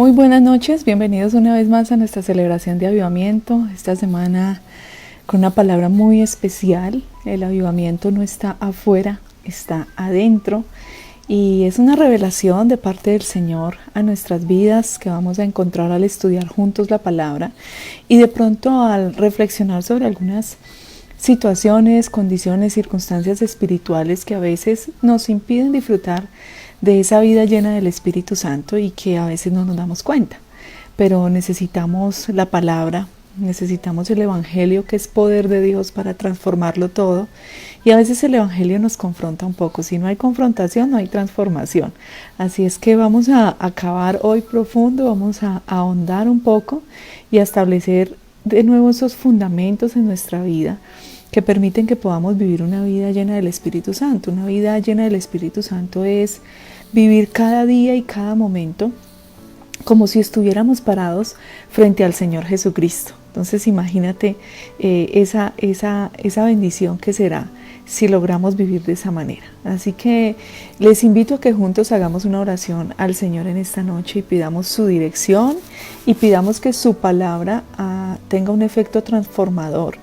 Muy buenas noches, bienvenidos una vez más a nuestra celebración de avivamiento. Esta semana con una palabra muy especial. El avivamiento no está afuera, está adentro. Y es una revelación de parte del Señor a nuestras vidas que vamos a encontrar al estudiar juntos la palabra. Y de pronto al reflexionar sobre algunas situaciones, condiciones, circunstancias espirituales que a veces nos impiden disfrutar de esa vida llena del Espíritu Santo y que a veces no nos damos cuenta. Pero necesitamos la palabra, necesitamos el Evangelio, que es poder de Dios para transformarlo todo. Y a veces el Evangelio nos confronta un poco. Si no hay confrontación, no hay transformación. Así es que vamos a acabar hoy profundo, vamos a ahondar un poco y a establecer de nuevo esos fundamentos en nuestra vida que permiten que podamos vivir una vida llena del Espíritu Santo. Una vida llena del Espíritu Santo es vivir cada día y cada momento como si estuviéramos parados frente al Señor Jesucristo. Entonces imagínate esa bendición que será si logramos vivir de esa manera. Así que les invito a que juntos hagamos una oración al Señor en esta noche y pidamos su dirección y pidamos que su palabra tenga un efecto transformador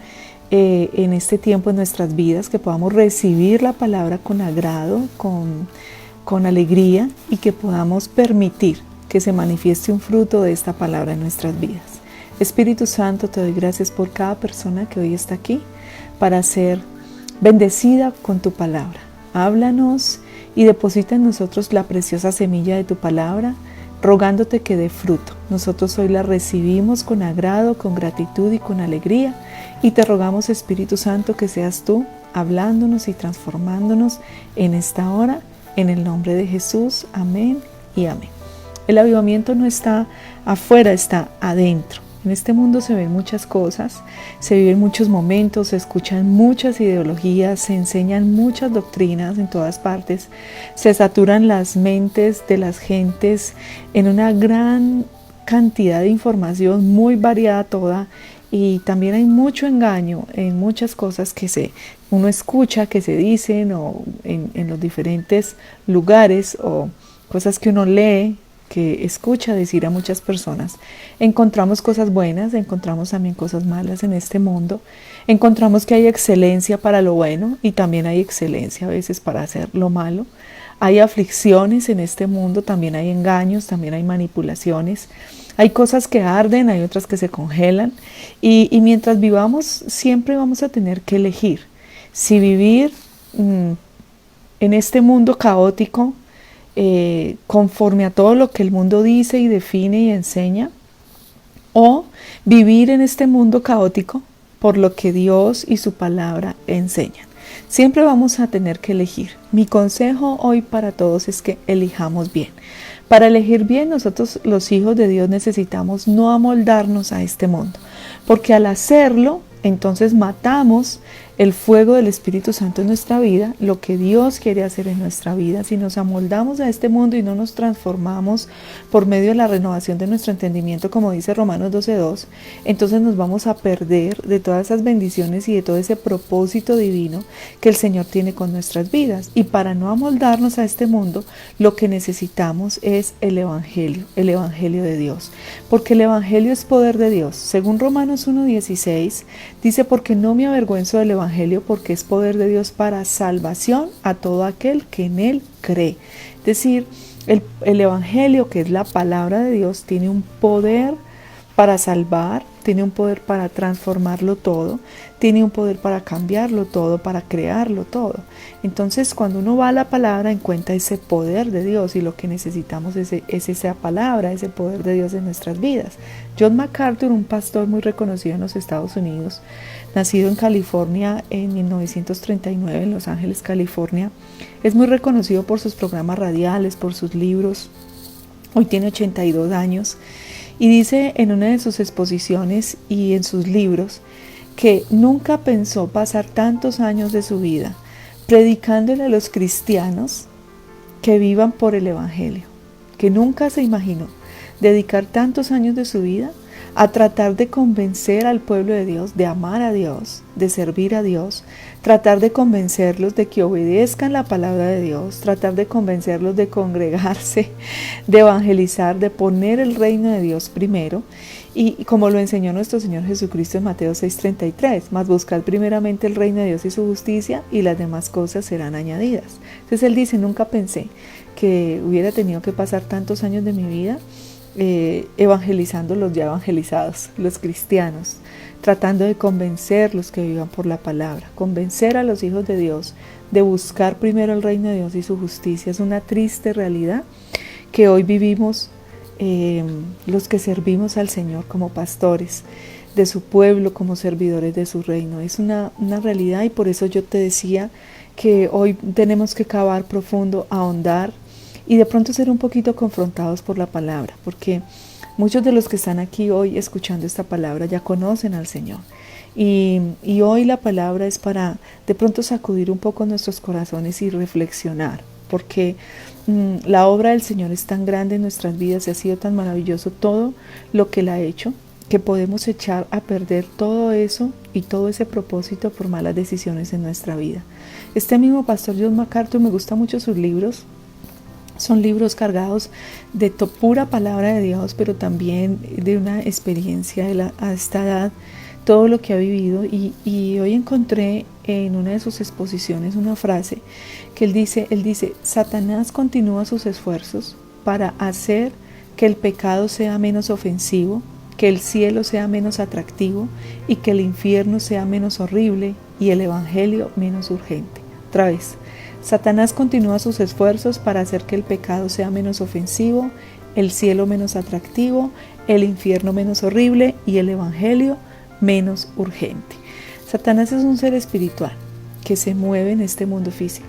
en este tiempo en nuestras vidas, que podamos recibir la palabra con agrado, con alegría, y que podamos permitir que se manifieste un fruto de esta palabra en nuestras vidas. Espíritu Santo, te doy gracias por cada persona que hoy está aquí para ser bendecida con tu palabra. Háblanos y deposita en nosotros la preciosa semilla de tu palabra, rogándote que dé fruto. Nosotros hoy la recibimos con agrado, con gratitud y con alegría, y te rogamos, Espíritu Santo, que seas tú hablándonos y transformándonos en esta hora, en el nombre de Jesús. Amén y amén. El avivamiento no está afuera, está adentro. En este mundo se ven muchas cosas, se viven muchos momentos, se escuchan muchas ideologías, se enseñan muchas doctrinas en todas partes, se saturan las mentes de las gentes en una gran cantidad de información muy variada toda, y también hay mucho engaño en muchas cosas que uno escucha, que se dicen o en los diferentes lugares, o cosas que uno lee, que escucha decir a muchas personas. Encontramos cosas buenas, encontramos también cosas malas en este mundo. Encontramos que hay excelencia para lo bueno y también hay excelencia a veces para hacer lo malo. Hay aflicciones en este mundo, también hay engaños, también hay manipulaciones. Hay cosas que arden, hay otras que se congelan. Y mientras vivamos, siempre vamos a tener que elegir si vivir en este mundo caótico, conforme a todo lo que el mundo dice y define y enseña, o vivir en este mundo caótico por lo que Dios y su palabra enseñan. Siempre vamos a tener que elegir. Mi consejo hoy para todos es que elijamos bien. Para elegir bien, nosotros los hijos de Dios necesitamos no amoldarnos a este mundo, porque al hacerlo, entonces matamos el fuego del Espíritu Santo en nuestra vida, lo que Dios quiere hacer en nuestra vida. Si nos amoldamos a este mundo y no nos transformamos por medio de la renovación de nuestro entendimiento, como dice Romanos 12:2, entonces nos vamos a perder de todas esas bendiciones y de todo ese propósito divino que el Señor tiene con nuestras vidas. Y para no amoldarnos a este mundo, lo que necesitamos es el Evangelio de Dios, porque el Evangelio es poder de Dios. Según Romanos 1:16, dice: porque no me avergüenzo del Evangelio, porque es poder de Dios para salvación a todo aquel que en él cree. Es decir, el Evangelio, que es la palabra de Dios, tiene un poder para salvar, tiene un poder para transformarlo todo, tiene un poder para cambiarlo todo, para crearlo todo. Entonces, cuando uno va a la palabra, encuentra ese poder de Dios, y lo que necesitamos es esa palabra, ese poder de Dios en nuestras vidas. John MacArthur, un pastor muy reconocido en los Estados Unidos, nacido en California en 1939, en Los Ángeles, California, es muy reconocido por sus programas radiales, por sus libros. Hoy tiene 82 años. Y dice en una de sus exposiciones y en sus libros que nunca pensó pasar tantos años de su vida predicándole a los cristianos que vivan por el Evangelio, que nunca se imaginó dedicar tantos años de su vida a tratar de convencer al pueblo de Dios, de amar a Dios, de servir a Dios, tratar de convencerlos de que obedezcan la palabra de Dios, tratar de convencerlos de congregarse, de evangelizar, de poner el reino de Dios primero. Y como lo enseñó nuestro Señor Jesucristo en Mateo 6:33, mas buscad primeramente el reino de Dios y su justicia, y las demás cosas serán añadidas. Entonces Él dice, nunca pensé que hubiera tenido que pasar tantos años de mi vida evangelizando los ya evangelizados, los cristianos, tratando de convencer los que vivan por la palabra, convencer a los hijos de Dios de buscar primero el reino de Dios y su justicia. Es una triste realidad que hoy vivimos los que servimos al Señor como pastores de su pueblo, como servidores de su reino. Es una realidad, y por eso yo te decía que hoy tenemos que cavar profundo, ahondar y de pronto ser un poquito confrontados por la palabra, porque muchos de los que están aquí hoy escuchando esta palabra ya conocen al Señor. Y hoy la palabra es para de pronto sacudir un poco nuestros corazones y reflexionar, porque la obra del Señor es tan grande en nuestras vidas y ha sido tan maravilloso todo lo que Él ha hecho, que podemos echar a perder todo eso y todo ese propósito por malas decisiones en nuestra vida. Este mismo pastor John MacArthur, me gustan mucho sus libros. Son libros cargados de pura palabra de Dios, pero también de una experiencia a esta edad, todo lo que ha vivido. Y hoy encontré en una de sus exposiciones una frase que él dice, Satanás continúa sus esfuerzos para hacer que el pecado sea menos ofensivo, que el cielo sea menos atractivo y que el infierno sea menos horrible y el evangelio menos urgente. Otra vez. Satanás continúa sus esfuerzos para hacer que el pecado sea menos ofensivo, el cielo menos atractivo, el infierno menos horrible y el evangelio menos urgente. Satanás es un ser espiritual que se mueve en este mundo físico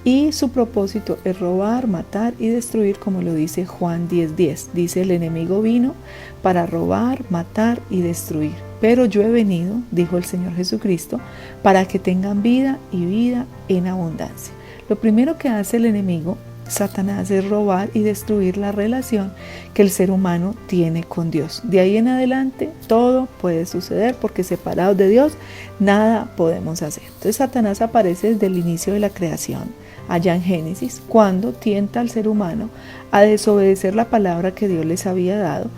y su propósito es robar, matar y destruir, como lo dice Juan 10:10. Dice, el enemigo vino para robar, matar y destruir. Pero yo he venido, dijo el Señor Jesucristo, para que tengan vida y vida en abundancia. Lo primero que hace el enemigo, Satanás, es robar y destruir la relación que el ser humano tiene con Dios. De ahí en adelante todo puede suceder, porque separados de Dios nada podemos hacer. Entonces Satanás aparece desde el inicio de la creación, allá en Génesis, cuando tienta al ser humano a desobedecer la palabra que Dios les había dado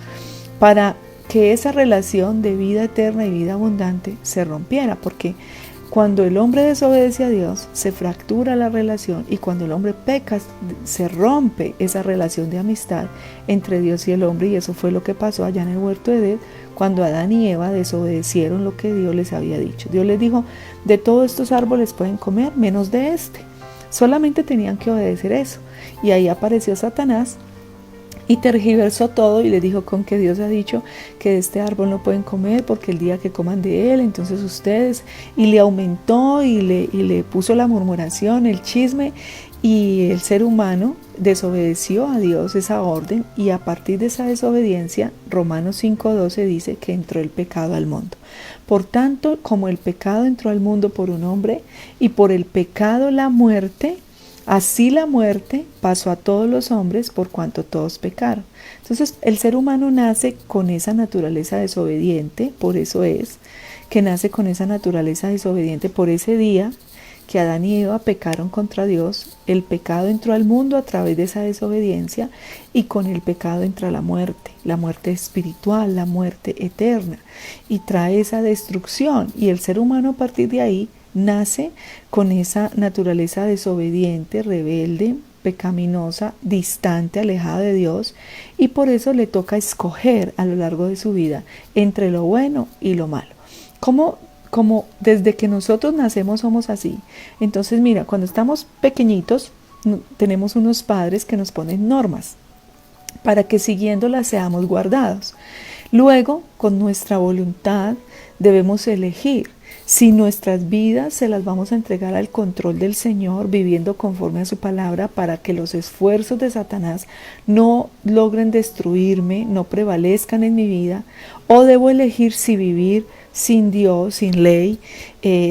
para que esa relación de vida eterna y vida abundante se rompiera, porque cuando el hombre desobedece a Dios, se fractura la relación, y cuando el hombre peca, se rompe esa relación de amistad entre Dios y el hombre, y eso fue lo que pasó allá en el huerto de Edén, cuando Adán y Eva desobedecieron lo que Dios les había dicho. Dios les dijo, de todos estos árboles pueden comer, menos de este. Solamente tenían que obedecer eso. Y ahí apareció Satanás y tergiversó todo y les dijo, con que Dios ha dicho que de este árbol no pueden comer, porque el día que coman de él, entonces ustedes, y le aumentó y le puso la murmuración, el chisme, y el ser humano desobedeció a Dios esa orden, y a partir de esa desobediencia, Romanos 5:12 dice que entró el pecado al mundo. Por tanto, como el pecado entró al mundo por un hombre, y por el pecado la muerte, así la muerte pasó a todos los hombres por cuanto todos pecaron. Entonces el ser humano nace con esa naturaleza desobediente, por eso es que nace con esa naturaleza desobediente. Por ese día que Adán y Eva pecaron contra Dios, el pecado entró al mundo a través de esa desobediencia, y con el pecado entra la muerte espiritual, la muerte eterna, y trae esa destrucción, y el ser humano a partir de ahí nace con esa naturaleza desobediente, rebelde, pecaminosa, distante, alejada de Dios, y por eso le toca escoger a lo largo de su vida entre lo bueno y lo malo. Como desde que nosotros nacemos somos así. Entonces mira, cuando estamos pequeñitos tenemos unos padres que nos ponen normas para que siguiéndolas seamos guardados. Luego, con nuestra voluntad debemos elegir si nuestras vidas se las vamos a entregar al control del Señor, viviendo conforme a su palabra, para que los esfuerzos de Satanás no logren destruirme, no prevalezcan en mi vida, o debo elegir si vivir sin Dios, sin ley,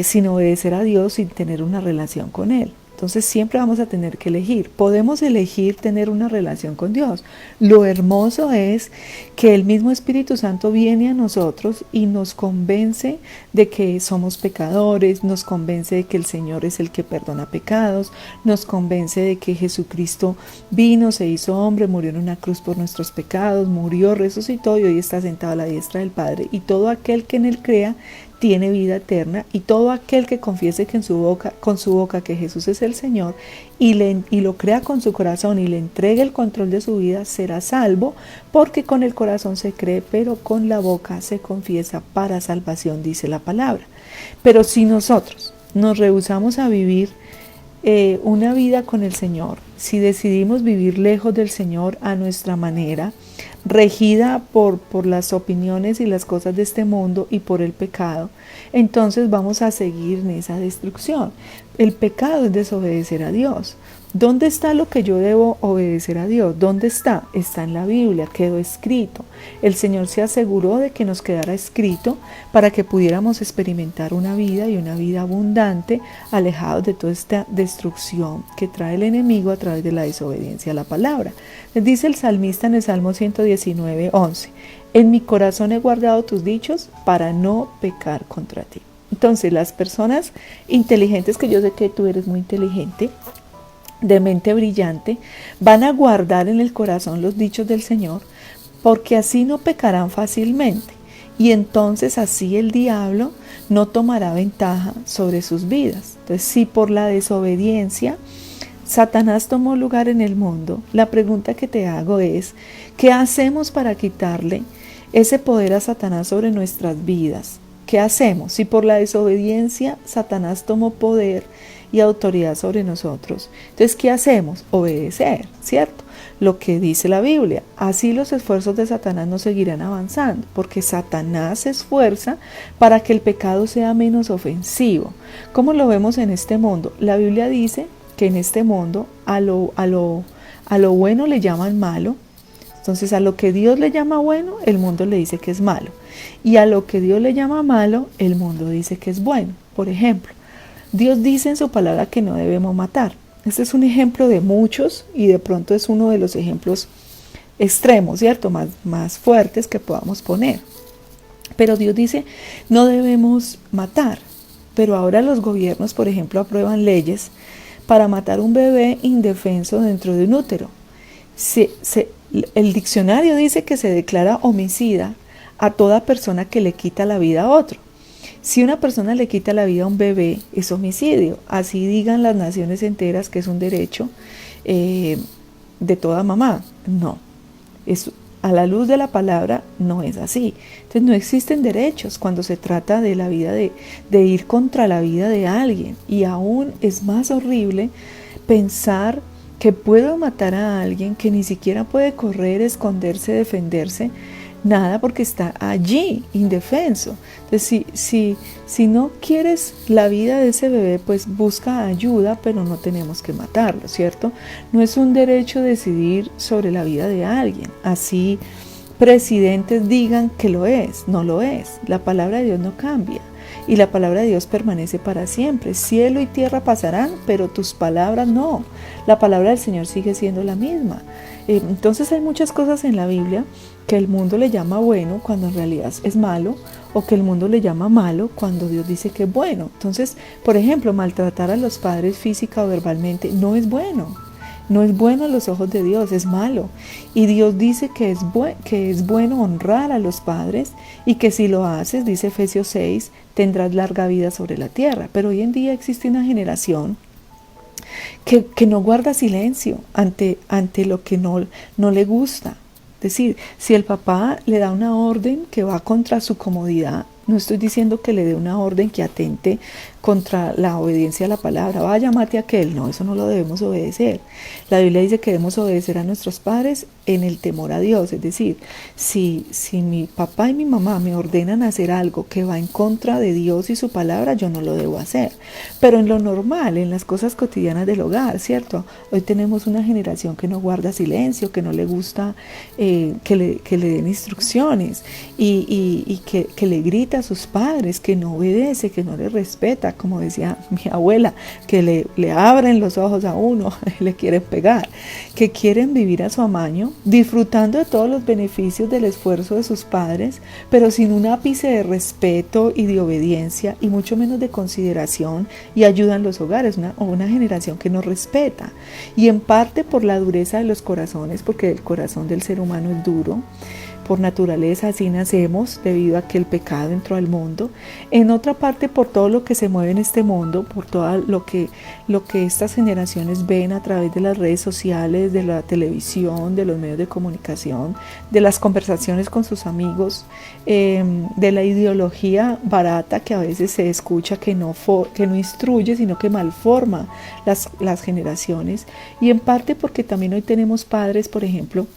sin obedecer a Dios, sin tener una relación con Él. Entonces siempre vamos a tener que elegir. Podemos elegir tener una relación con Dios. Lo hermoso es que el mismo Espíritu Santo viene a nosotros y nos convence de que somos pecadores, nos convence de que el Señor es el que perdona pecados, nos convence de que Jesucristo vino, se hizo hombre, murió en una cruz por nuestros pecados, murió, resucitó y hoy está sentado a la diestra del Padre. Y todo aquel que en Él crea tiene vida eterna, y todo aquel que confiese que con su boca que Jesús es el Señor y lo crea con su corazón y le entregue el control de su vida será salvo, porque con el corazón se cree, pero con la boca se confiesa para salvación, dice la palabra. Pero si nosotros nos rehusamos a vivir una vida con el Señor, si decidimos vivir lejos del Señor a nuestra manera, regida por las opiniones y las cosas de este mundo y por el pecado, entonces vamos a seguir en esa destrucción. El pecado es desobedecer a Dios. ¿Dónde está lo que yo debo obedecer a Dios? ¿Dónde está? Está en la Biblia, quedó escrito. El Señor se aseguró de que nos quedara escrito para que pudiéramos experimentar una vida y una vida abundante, alejados de toda esta destrucción que trae el enemigo a través de la desobediencia a la palabra. Dice el salmista en el Salmo 119:11, en mi corazón he guardado tus dichos para no pecar contra ti. Entonces, las personas inteligentes, que yo sé que tú eres muy inteligente, de mente brillante, van a guardar en el corazón los dichos del Señor, porque así no pecarán fácilmente, y entonces así el diablo no tomará ventaja sobre sus vidas. Entonces, si por la desobediencia Satanás tomó lugar en el mundo, la pregunta que te hago es, ¿qué hacemos para quitarle ese poder a Satanás sobre nuestras vidas? ¿Qué hacemos? Si por la desobediencia Satanás tomó poder y autoridad sobre nosotros, entonces ¿qué hacemos? Obedecer, ¿cierto? Lo que dice la Biblia. Así los esfuerzos de Satanás no seguirán avanzando, porque Satanás se esfuerza para que el pecado sea menos ofensivo. ¿Cómo lo vemos en este mundo? La Biblia dice que en este mundo a lo bueno le llaman malo. Entonces, a lo que Dios le llama bueno, el mundo le dice que es malo. Y a lo que Dios le llama malo, el mundo dice que es bueno. Por ejemplo, Dios dice en su palabra que no debemos matar. Este es un ejemplo de muchos y de pronto es uno de los ejemplos extremos, ¿cierto? Más fuertes que podamos poner. Pero Dios dice, no debemos matar. Pero ahora los gobiernos, por ejemplo, aprueban leyes para matar un bebé indefenso dentro de un útero. El diccionario dice que se declara homicida a toda persona que le quita la vida a otro. Si una persona le quita la vida a un bebé, es homicidio. Así digan las naciones enteras que es un derecho de toda mamá. No, a la luz de la palabra no es así. Entonces no existen derechos cuando se trata de la vida de ir contra la vida de alguien. Y aún es más horrible pensar que puedo matar a alguien que ni siquiera puede correr, esconderse, defenderse, nada, porque está allí, indefenso. Entonces, si no quieres la vida de ese bebé, pues busca ayuda, pero no tenemos que matarlo, ¿cierto? No es un derecho decidir sobre la vida de alguien. Así presidentes digan que lo es, no lo es. La palabra de Dios no cambia. Y la palabra de Dios permanece para siempre. Cielo y tierra pasarán, pero tus palabras no. La palabra del Señor sigue siendo la misma. Entonces hay muchas cosas en la Biblia que el mundo le llama bueno cuando en realidad es malo, o que el mundo le llama malo cuando Dios dice que es bueno. Entonces, por ejemplo, maltratar a los padres física o verbalmente no es bueno. No es bueno a los ojos de Dios, es malo. Y Dios dice que es bueno honrar a los padres y que si lo haces, dice Efesios 6, tendrás larga vida sobre la tierra. Pero hoy en día existe una generación que no guarda silencio ante lo que no le gusta. Es decir, si el papá le da una orden que va contra su comodidad, no estoy diciendo que le dé una orden que atente contra la obediencia a la palabra. Vaya, mate a aquel. No, eso no lo debemos obedecer. La Biblia dice que debemos obedecer a nuestros padres en el temor a Dios. Es decir, si mi papá y mi mamá me ordenan hacer algo que va en contra de Dios y su palabra, yo no lo debo hacer. Pero en lo normal, en las cosas cotidianas del hogar, ¿cierto? Hoy tenemos una generación que no guarda silencio, que no le gusta que le den instrucciones y que le grita a sus padres, que no obedece, que no le respeta, como decía mi abuela, que le abren los ojos a uno, le quieren pegar, que quieren vivir a su amaño, disfrutando de todos los beneficios del esfuerzo de sus padres, pero sin un ápice de respeto y de obediencia, y mucho menos de consideración y ayuda en los hogares, una generación que no respeta, y en parte por la dureza de los corazones, porque el corazón del ser humano es duro. Por naturaleza así nacemos debido a que el pecado entró al mundo. En otra parte por todo lo que se mueve en este mundo, por todo lo que estas generaciones ven a través de las redes sociales, de la televisión, de los medios de comunicación, de las conversaciones con sus amigos, de la ideología barata que a veces se escucha que no instruye, sino que malforma las generaciones. Y en parte porque también hoy tenemos padres, por ejemplo,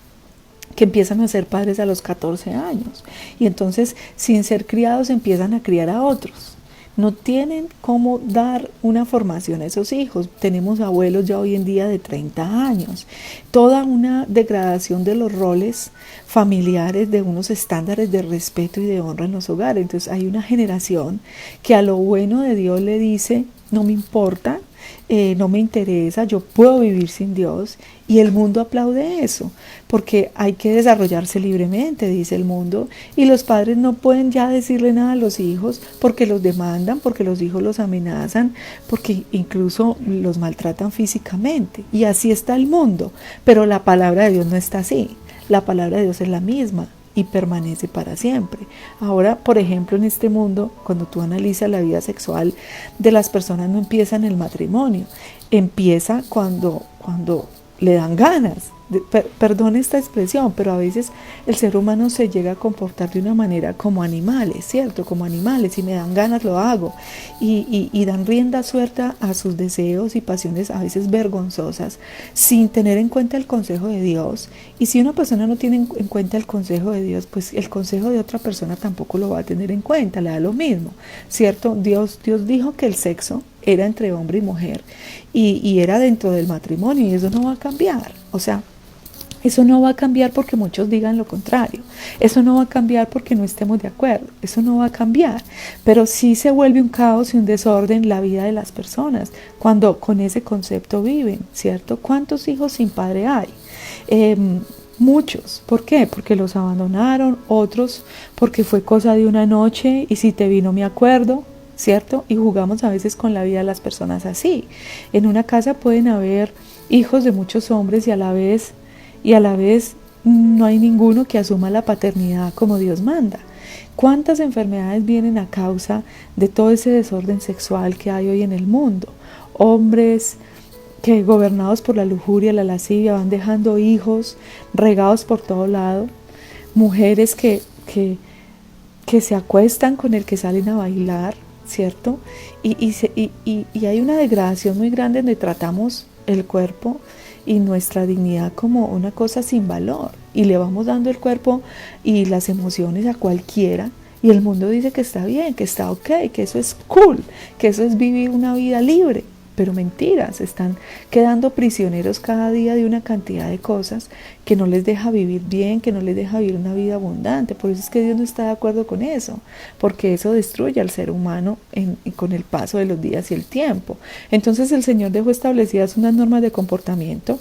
que empiezan a ser padres a los 14 años y entonces sin ser criados empiezan a criar a otros. No tienen cómo dar una formación a esos hijos. Tenemos abuelos ya hoy en día de 30 años. Toda una degradación de los roles familiares, de unos estándares de respeto y de honra en los hogares. Entonces hay una generación que a lo bueno de Dios le dice, no me importa, no me interesa, yo puedo vivir sin Dios, y el mundo aplaude eso, porque hay que desarrollarse libremente, dice el mundo, y los padres no pueden ya decirle nada a los hijos porque los demandan, porque los hijos los amenazan, porque incluso los maltratan físicamente, y así está el mundo, pero la palabra de Dios no está así, la palabra de Dios es la misma y permanece para siempre. Ahora, por ejemplo, en este mundo, cuando tú analizas la vida sexual de las personas, no empieza en el matrimonio, empieza cuando le dan ganas. Perdón esta expresión, pero a veces el ser humano se llega a comportar de una manera como animales, ¿cierto? Como animales, si me dan ganas lo hago, y dan rienda suelta a sus deseos y pasiones a veces vergonzosas, sin tener en cuenta el consejo de Dios. Y si una persona no tiene en cuenta el consejo de Dios, pues el consejo de otra persona tampoco lo va a tener en cuenta, le da lo mismo, ¿cierto? Dios dijo que el sexo era entre hombre y mujer, y era dentro del matrimonio, y eso no va a cambiar. O sea, eso no va a cambiar porque muchos digan lo contrario. Eso no va a cambiar porque no estemos de acuerdo. Eso no va a cambiar. Pero sí se vuelve un caos y un desorden la vida de las personas cuando con ese concepto viven, ¿cierto? ¿Cuántos hijos sin padre hay? Muchos. ¿Por qué? Porque los abandonaron. Otros porque fue cosa de una noche y si te vino me acuerdo, ¿cierto? Y jugamos a veces con la vida de las personas así. En una casa pueden haber hijos de muchos hombres y a la vez no hay ninguno que asuma la paternidad como Dios manda. ¿Cuántas enfermedades vienen a causa de todo ese desorden sexual que hay hoy en el mundo? Hombres que gobernados por la lujuria, la lascivia, van dejando hijos regados por todo lado. Mujeres que se acuestan con el que salen a bailar, ¿cierto? Y hay una degradación muy grande donde tratamos el cuerpo y nuestra dignidad como una cosa sin valor, y le vamos dando el cuerpo y las emociones a cualquiera, y el mundo dice que está bien, que está ok, que eso es cool, que eso es vivir una vida libre. Pero mentiras, están quedando prisioneros cada día de una cantidad de cosas que no les deja vivir bien, que no les deja vivir una vida abundante. Por eso es que Dios no está de acuerdo con eso, porque eso destruye al ser humano con el paso de los días y el tiempo. Entonces el Señor dejó establecidas unas normas de comportamiento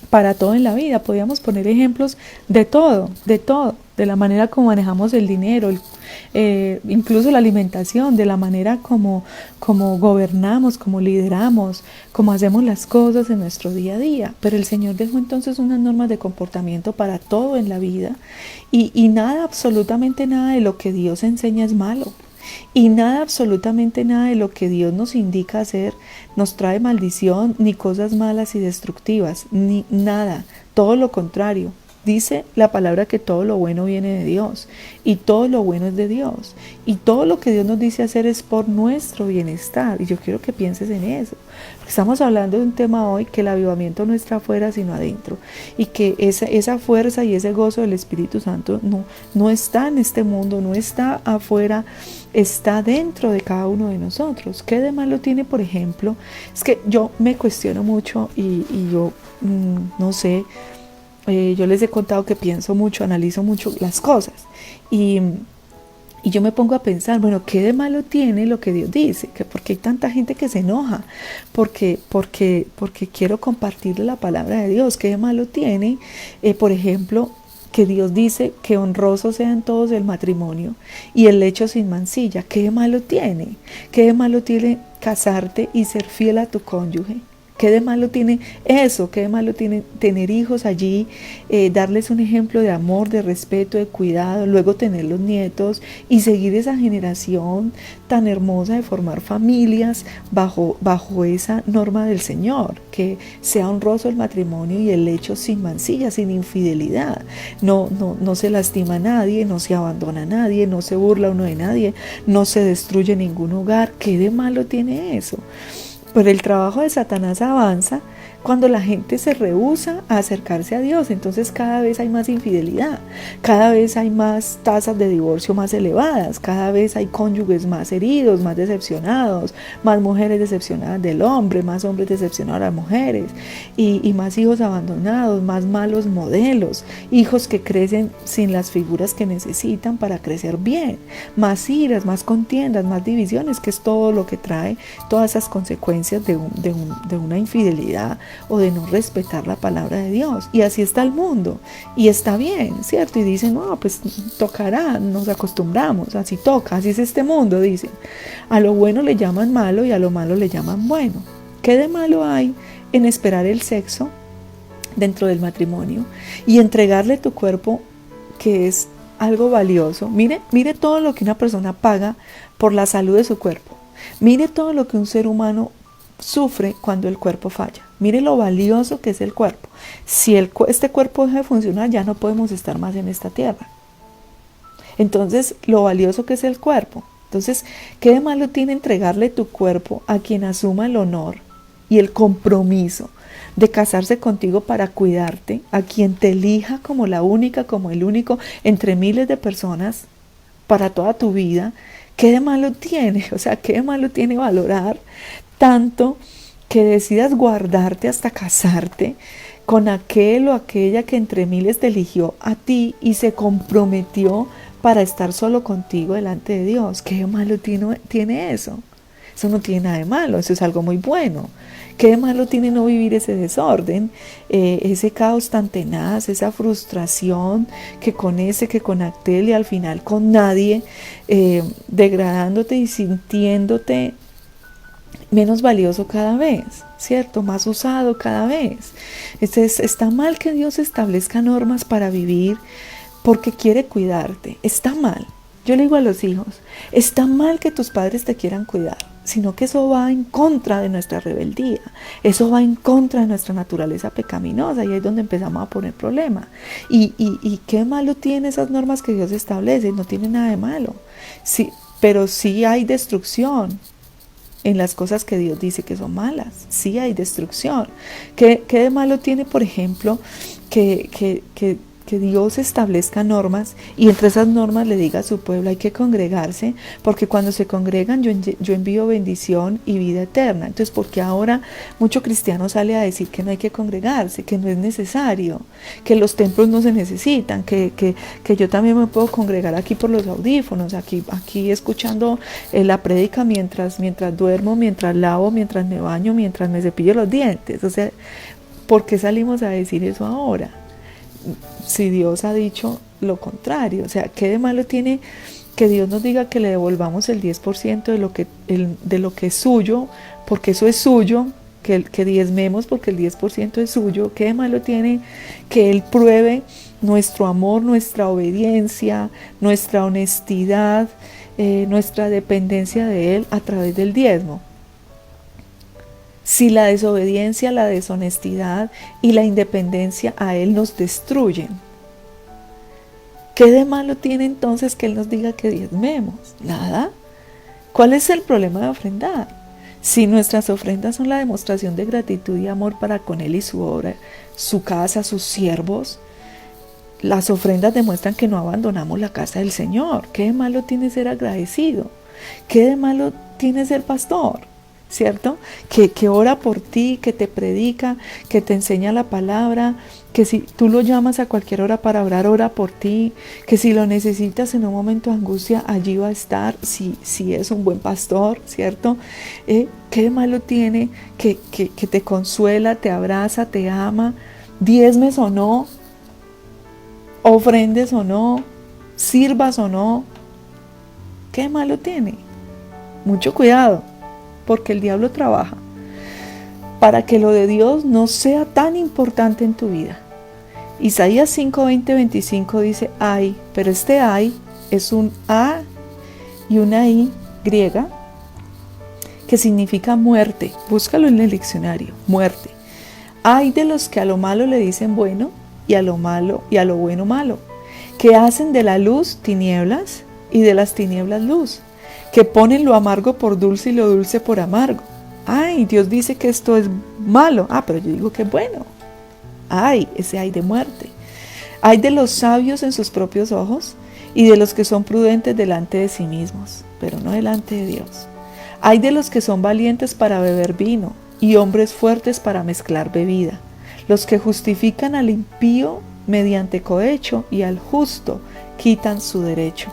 para todo en la vida. Podíamos poner ejemplos de todo, de la manera como manejamos el dinero, incluso la alimentación, de la manera como gobernamos, como lideramos, como hacemos las cosas en nuestro día a día. Pero el Señor dejó entonces unas normas de comportamiento para todo en la vida, y nada, absolutamente nada de lo que Dios enseña es malo. Y nada, absolutamente nada de lo que Dios nos indica hacer nos trae maldición, ni cosas malas y destructivas, ni nada, todo lo contrario. Dice la palabra que todo lo bueno viene de Dios y todo lo bueno es de Dios y todo lo que Dios nos dice hacer es por nuestro bienestar, y yo quiero que pienses en eso. Estamos hablando de un tema hoy, que el avivamiento no está afuera sino adentro, y que esa fuerza y ese gozo del Espíritu Santo no está en este mundo, no está afuera, está dentro de cada uno de nosotros. ¿Qué de malo tiene, por ejemplo? Es que yo me cuestiono mucho y yo no sé, yo les he contado que pienso mucho, analizo mucho las cosas, y yo me pongo a pensar, bueno, ¿qué de malo tiene lo que Dios dice? Que porque hay tanta gente que se enoja, porque quiero compartirle la palabra de Dios. ¿Qué de malo tiene, por ejemplo, que Dios dice que honrosos sean todos el matrimonio y el lecho sin mancilla? ¿Qué de malo tiene? ¿Qué de malo tiene casarte y ser fiel a tu cónyuge? ¿Qué de malo tiene eso? ¿Qué de malo tiene tener hijos allí, darles un ejemplo de amor, de respeto, de cuidado, luego tener los nietos y seguir esa generación tan hermosa de formar familias bajo esa norma del Señor? Que sea honroso el matrimonio y el lecho sin mancilla, sin infidelidad. No se lastima a nadie, no se abandona a nadie, no se burla uno de nadie, no se destruye ningún hogar. ¿Qué de malo tiene eso? Pero el trabajo de Satanás avanza cuando la gente se rehúsa a acercarse a Dios. Entonces cada vez hay más infidelidad, cada vez hay más tasas de divorcio más elevadas, cada vez hay cónyuges más heridos, más decepcionados, más mujeres decepcionadas del hombre, más hombres decepcionados de las mujeres, y más hijos abandonados, más malos modelos, hijos que crecen sin las figuras que necesitan para crecer bien, más iras, más contiendas, más divisiones, que es todo lo que trae todas esas consecuencias de una infidelidad o de no respetar la palabra de Dios. Y así está el mundo, y está bien, ¿cierto? Y dicen, no, pues tocará, nos acostumbramos, así toca, así es este mundo, dicen. A lo bueno le llaman malo y a lo malo le llaman bueno. ¿Qué de malo hay en esperar el sexo dentro del matrimonio y entregarle tu cuerpo, que es algo valioso? Mire todo lo que una persona paga por la salud de su cuerpo. Mire todo lo que un ser humano sufre cuando el cuerpo falla. Mire lo valioso que es el cuerpo. Si este cuerpo deja de funcionar, ya no podemos estar más en esta tierra. Entonces, lo valioso que es el cuerpo. Entonces, ¿qué de malo tiene entregarle tu cuerpo a quien asuma el honor y el compromiso de casarse contigo para cuidarte, a quien te elija como la única, como el único entre miles de personas para toda tu vida? ¿Qué de malo tiene? O sea, ¿qué de malo tiene valorar tanto que decidas guardarte hasta casarte con aquel o aquella que entre miles te eligió a ti y se comprometió para estar solo contigo delante de Dios? ¿Qué de malo tiene eso? Eso no tiene nada de malo, eso es algo muy bueno. ¿Qué de malo tiene no vivir ese desorden, ese caos tan tenaz, esa frustración, que con aquel y al final con nadie, degradándote y sintiéndote menos valioso cada vez, ¿cierto? Más usado cada vez. Está mal que Dios establezca normas para vivir porque quiere cuidarte. Está mal. Yo le digo a los hijos, está mal que tus padres te quieran cuidar, sino que eso va en contra de nuestra rebeldía, eso va en contra de nuestra naturaleza pecaminosa, y ahí es donde empezamos a poner problemas. ¿Y qué malo tiene esas normas que Dios establece? No tiene nada de malo, sí, pero sí hay destrucción en las cosas que Dios dice que son malas. Sí hay destrucción. ¿Qué de malo tiene, por ejemplo, que Dios establezca normas y entre esas normas le diga a su pueblo hay que congregarse, porque cuando se congregan yo envío bendición y vida eterna? Entonces, ¿por qué ahora mucho cristiano sale a decir que no hay que congregarse, que no es necesario, que los templos no se necesitan, que yo también me puedo congregar aquí por los audífonos, aquí escuchando la prédica mientras duermo, mientras lavo, mientras me baño, mientras me cepillo los dientes? O sea, ¿por qué salimos a decir eso ahora? Si Dios ha dicho lo contrario. O sea, ¿qué de malo tiene que Dios nos diga que le devolvamos el 10% de lo que es suyo, porque eso es suyo, que diezmemos porque el 10% es suyo? ¿Qué de malo tiene que Él pruebe nuestro amor, nuestra obediencia, nuestra honestidad, nuestra dependencia de Él a través del diezmo? Si la desobediencia, la deshonestidad y la independencia a Él nos destruyen, ¿Qué de malo tiene entonces que Él nos diga que diezmemos? Nada. ¿Cuál es el problema de ofrendar? Si nuestras ofrendas son la demostración de gratitud y amor para con Él y su obra, su casa, sus siervos, las ofrendas demuestran que no abandonamos la casa del Señor. ¿Qué de malo tiene ser agradecido? ¿Qué de malo tiene ser pastor? ¿Cierto? Que ora por ti, que te predica, que te enseña la palabra, que si tú lo llamas a cualquier hora para orar, ora por ti, que si lo necesitas en un momento de angustia, allí va a estar, si es un buen pastor, ¿cierto? ¿Qué de malo tiene que te consuela, te abraza, te ama, diezmes o no, ofrendes o no, sirvas o no? ¿Qué de malo tiene? Mucho cuidado, porque el diablo trabaja para que lo de Dios no sea tan importante en tu vida. Isaías 5, 20, 25 dice ay, pero este ay es un A y una I griega que significa muerte. Búscalo en el diccionario, muerte. Ay de los que a lo malo le dicen bueno y a lo malo y a lo bueno malo, que hacen de la luz tinieblas y de las tinieblas luz, que ponen lo amargo por dulce y lo dulce por amargo. Ay, Dios dice que esto es malo. Pero yo digo que es bueno. Ay, ese ay de muerte. Ay de los sabios en sus propios ojos y de los que son prudentes delante de sí mismos, pero no delante de Dios. Ay de los que son valientes para beber vino y hombres fuertes para mezclar bebida, los que justifican al impío mediante cohecho y al justo quitan su derecho.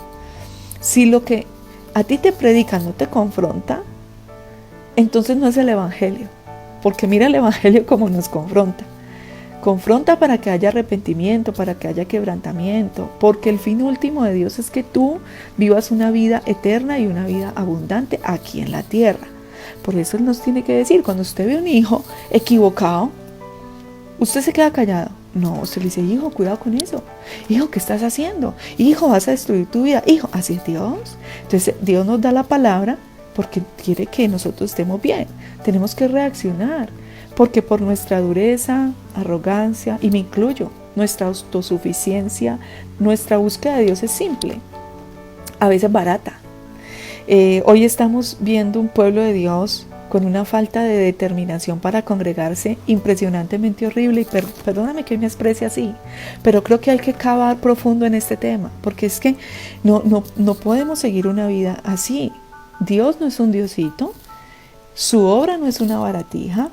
Si lo que a ti te predican no te confronta, entonces no es el evangelio, porque mira el evangelio como nos confronta. Confronta para que haya arrepentimiento, para que haya quebrantamiento, porque el fin último de Dios es que tú vivas una vida eterna y una vida abundante aquí en la tierra. Por eso Él nos tiene que decir, cuando usted ve un hijo equivocado, usted se queda callado. No, usted le dice, hijo, cuidado con eso. Hijo, ¿qué estás haciendo? Hijo, vas a destruir tu vida. Hijo, así es Dios. Entonces Dios nos da la palabra porque quiere que nosotros estemos bien. Tenemos que reaccionar, porque por nuestra dureza, arrogancia, y me incluyo, nuestra autosuficiencia, nuestra búsqueda de Dios es simple, a veces barata. Hoy estamos viendo un pueblo de Dios con una falta de determinación para congregarse impresionantemente horrible, y perdóname que me exprese así, pero creo que hay que cavar profundo en este tema, porque es que no podemos seguir una vida así. Dios no es un diosito, su obra no es una baratija,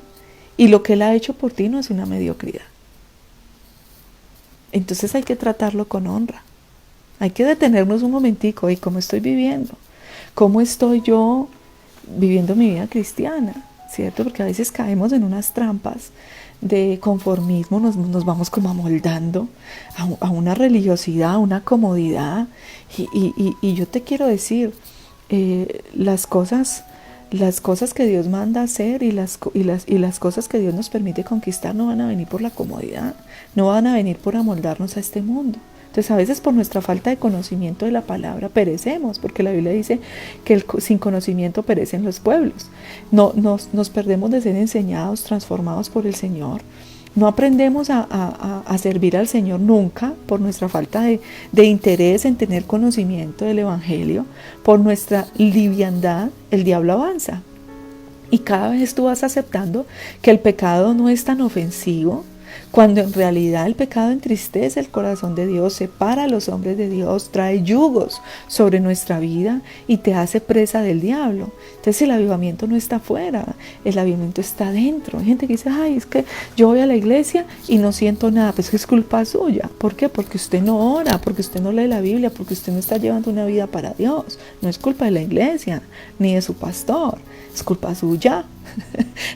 y lo que Él ha hecho por ti no es una mediocridad. Entonces hay que tratarlo con honra. Hay que detenernos un momentico, ¿y cómo estoy viviendo? ¿Cómo estoy yo viviendo mi vida cristiana? ¿Cierto? Porque a veces caemos en unas trampas de conformismo, nos vamos como amoldando a una religiosidad, a una comodidad. Y yo te quiero decir, las cosas que Dios manda hacer y las cosas que Dios nos permite conquistar no van a venir por la comodidad, no van a venir por amoldarnos a este mundo. Entonces a veces por nuestra falta de conocimiento de la palabra perecemos, porque la Biblia dice que sin conocimiento perecen los pueblos. Nos perdemos de ser enseñados, transformados por el Señor. No aprendemos a servir al Señor nunca por nuestra falta de interés en tener conocimiento del Evangelio. Por nuestra liviandad, el diablo avanza. Y cada vez tú vas aceptando que el pecado no es tan ofensivo, cuando en realidad el pecado entristece el corazón de Dios, separa a los hombres de Dios, trae yugos sobre nuestra vida y te hace presa del diablo. Entonces el avivamiento no está afuera, el avivamiento está adentro. Hay gente que dice, ay, es que yo voy a la iglesia y no siento nada. Pues es culpa suya. ¿Por qué? Porque usted no ora, porque usted no lee la Biblia, porque usted no está llevando una vida para Dios. No es culpa de la iglesia, ni de su pastor, es culpa suya.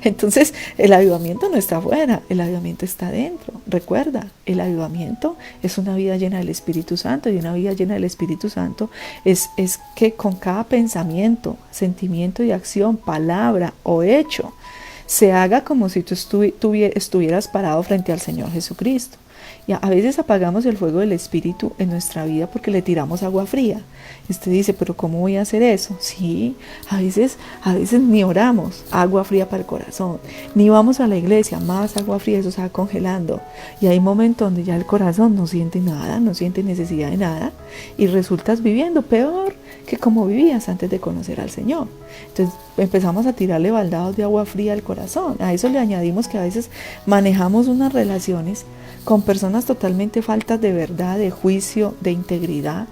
Entonces el avivamiento no está afuera, el avivamiento está adentro. Recuerda, el avivamiento es una vida llena del Espíritu Santo, y una vida llena del Espíritu Santo es que con cada pensamiento, sentimiento y acción, palabra o hecho, se haga como si tú estuvieras parado frente al Señor Jesucristo. Y a veces apagamos el fuego del Espíritu en nuestra vida porque le tiramos agua fría. Y usted dice, pero ¿cómo voy a hacer eso? Sí, a veces ni oramos, agua fría para el corazón. Ni vamos a la iglesia, más agua fría, eso se va congelando. Y hay momentos donde ya el corazón no siente nada, no siente necesidad de nada. Y resultas viviendo peor que como vivías antes de conocer al Señor. Entonces empezamos a tirarle baldados de agua fría al corazón. A eso le añadimos que a veces manejamos unas relaciones con personas totalmente faltas de verdad, de juicio, de integridad,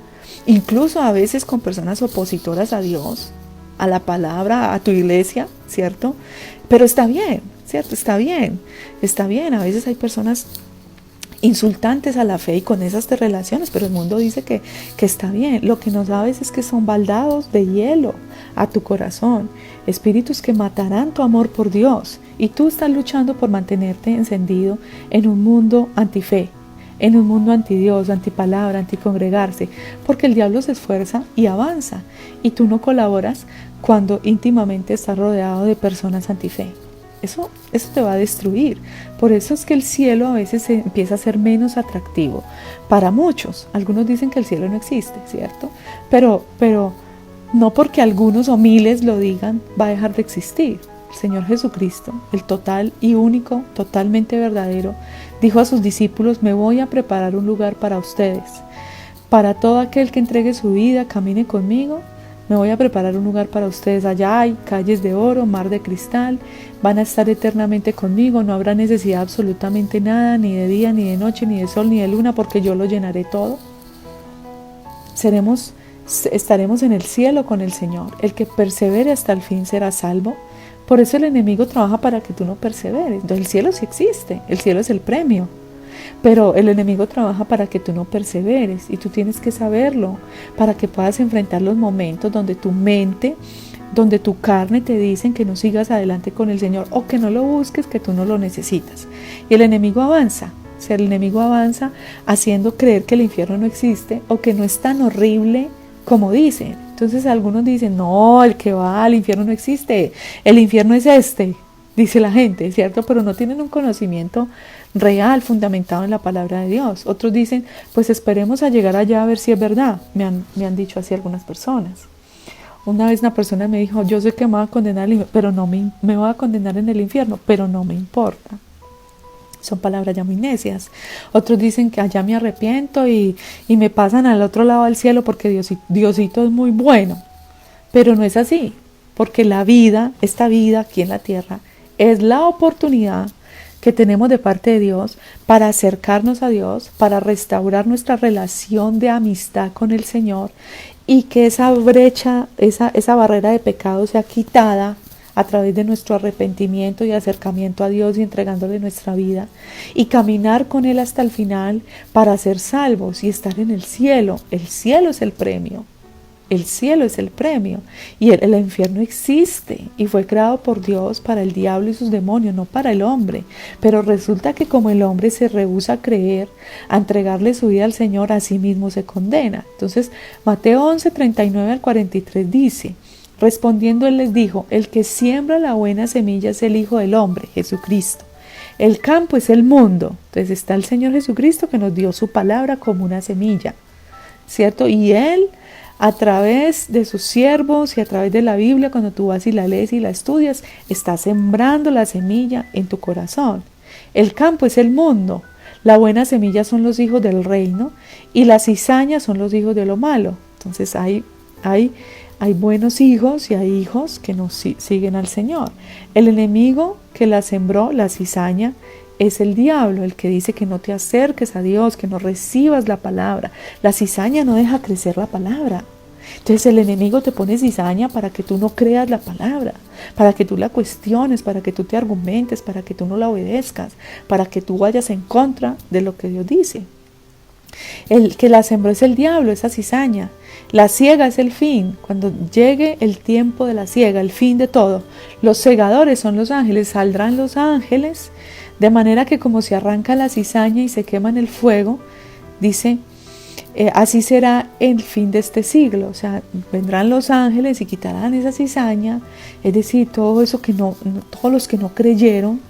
incluso a veces con personas opositoras a Dios, a la palabra, a tu iglesia, ¿cierto? Pero está bien, ¿cierto? Está bien, a veces hay personas insultantes a la fe y con esas te relaciones, pero el mundo dice que está bien. Lo que no sabes es que son baldados de hielo a tu corazón, espíritus que matarán tu amor por Dios, y tú estás luchando por mantenerte encendido en un mundo antife, en un mundo antidios, antipalabra, anticongregarse, porque el diablo se esfuerza y avanza, y tú no colaboras cuando íntimamente estás rodeado de personas antife. Eso te va a destruir. Por eso es que el cielo a veces empieza a ser menos atractivo para muchos. Algunos dicen que el cielo no existe, ¿cierto? Pero no porque algunos o miles lo digan, va a dejar de existir. El Señor Jesucristo, el total y único, totalmente verdadero, dijo a sus discípulos: me voy a preparar un lugar para ustedes. Para todo aquel que entregue su vida, camine conmigo, me voy a preparar un lugar para ustedes. Allá hay calles de oro, mar de cristal, van a estar eternamente conmigo, no habrá necesidad absolutamente nada, ni de día, ni de noche, ni de sol, ni de luna, porque yo lo llenaré todo. Estaremos en el cielo con el Señor. El que persevere hasta el fin será salvo. Por eso el enemigo trabaja para que tú no perseveres. Entonces el cielo sí existe, el cielo es el premio. Pero el enemigo trabaja para que tú no perseveres, y tú tienes que saberlo para que puedas enfrentar los momentos donde tu mente, donde tu carne te dicen que no sigas adelante con el Señor, o que no lo busques, que tú no lo necesitas. Y el enemigo avanza. O sea, el enemigo avanza haciendo creer que el infierno no existe o que no es tan horrible como dicen. Entonces algunos dicen, no, el que va al infierno no existe, el infierno es este, dice la gente, ¿cierto? Pero no tienen un conocimiento real, fundamentado en la palabra de Dios. Otros dicen, pues esperemos a llegar allá a ver si es verdad. Me han dicho así algunas personas. Una vez una persona me dijo, yo sé que me va a condenar, pero no me va a condenar en el infierno, pero no me importa. Son palabras ya muy necias. Otros dicen que allá me arrepiento y me pasan al otro lado del cielo porque Diosito es muy bueno. Pero no es así, porque la vida, esta vida aquí en la tierra, es la oportunidad que tenemos de parte de Dios para acercarnos a Dios, para restaurar nuestra relación de amistad con el Señor, y que esa brecha, esa barrera de pecado sea quitada a través de nuestro arrepentimiento y acercamiento a Dios y entregándole nuestra vida, y caminar con Él hasta el final para ser salvos y estar en el cielo. El cielo es el premio. El cielo es el premio, y el infierno existe y fue creado por Dios para el diablo y sus demonios, no para el hombre. Pero resulta que como el hombre se rehúsa a creer, a entregarle su vida al Señor, a sí mismo se condena. Entonces Mateo 11, 39 al 43 dice: respondiendo él les dijo, el que siembra la buena semilla es el Hijo del Hombre, Jesucristo. El campo es el mundo. Entonces está el Señor Jesucristo que nos dio su palabra como una semilla, ¿cierto? Y Él, a través de sus siervos y a través de la Biblia, cuando tú vas y la lees y la estudias, está sembrando la semilla en tu corazón. El campo es el mundo. La buena semilla son los hijos del reino y la cizaña son los hijos de lo malo. Entonces hay buenos hijos y hay hijos que no siguen al Señor. El enemigo que la sembró, la cizaña, es el diablo, el que dice que no te acerques a Dios, que no recibas la palabra. La cizaña no deja crecer la palabra. Entonces el enemigo te pone cizaña para que tú no creas la palabra, para que tú la cuestiones, para que tú te argumentes, para que tú no la obedezcas, para que tú vayas en contra de lo que Dios dice. El que la sembró es el diablo, esa cizaña. La siega es el fin. Cuando llegue el tiempo de la siega, el fin de todo, los segadores son los ángeles. Saldrán los ángeles, de manera que como se arranca la cizaña y se quema en el fuego, dice, así será el fin de este siglo. O sea, vendrán los ángeles y quitarán esa cizaña, es decir, todo eso todos los que no creyeron,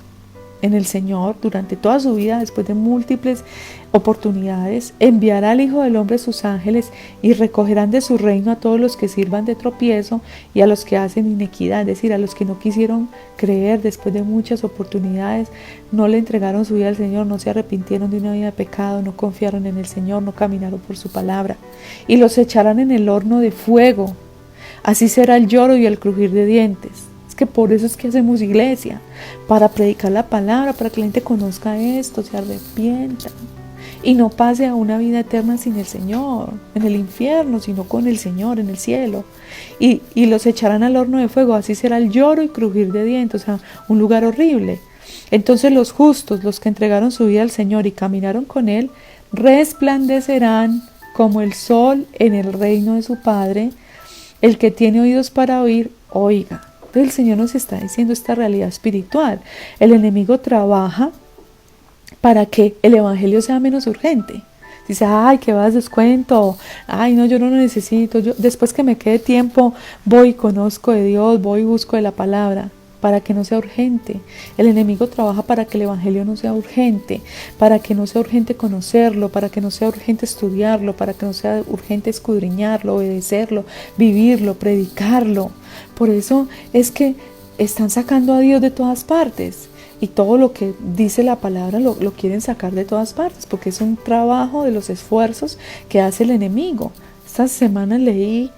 en el Señor durante toda su vida, después de múltiples oportunidades, enviará al Hijo del Hombre sus ángeles y recogerán de su reino a todos los que sirvan de tropiezo y a los que hacen inequidad, es decir, a los que no quisieron creer después de muchas oportunidades, no le entregaron su vida al Señor, no se arrepintieron de una vida de pecado, no confiaron en el Señor, no caminaron por su palabra, y los echarán en el horno de fuego. Así será el lloro y el crujir de dientes. Es que por eso es que hacemos iglesia, para predicar la palabra, para que la gente conozca esto, se arrepienta y no pase a una vida eterna sin el Señor, en el infierno, sino con el Señor, en el cielo. Y los echarán al horno de fuego. Así será el lloro y crujir de dientes, o sea, un lugar horrible. Entonces los justos, los que entregaron su vida al Señor y caminaron con Él, resplandecerán como el sol en el reino de su Padre. El que tiene oídos para oír, oiga. Entonces el Señor nos está diciendo esta realidad espiritual. El enemigo trabaja para que el evangelio sea menos urgente. Dice, ay, que vas descuento, ay, no, yo no lo necesito, yo después que me quede tiempo voy y conozco de Dios, voy y busco de la palabra, para que no sea urgente. El enemigo trabaja para que el evangelio no sea urgente, para que no sea urgente conocerlo, para que no sea urgente estudiarlo, para que no sea urgente escudriñarlo, obedecerlo, vivirlo, predicarlo. Por eso es que están sacando a Dios de todas partes. Y todo lo que dice la palabra lo quieren sacar de todas partes, porque es un trabajo de los esfuerzos que hace el enemigo. Esta semana leí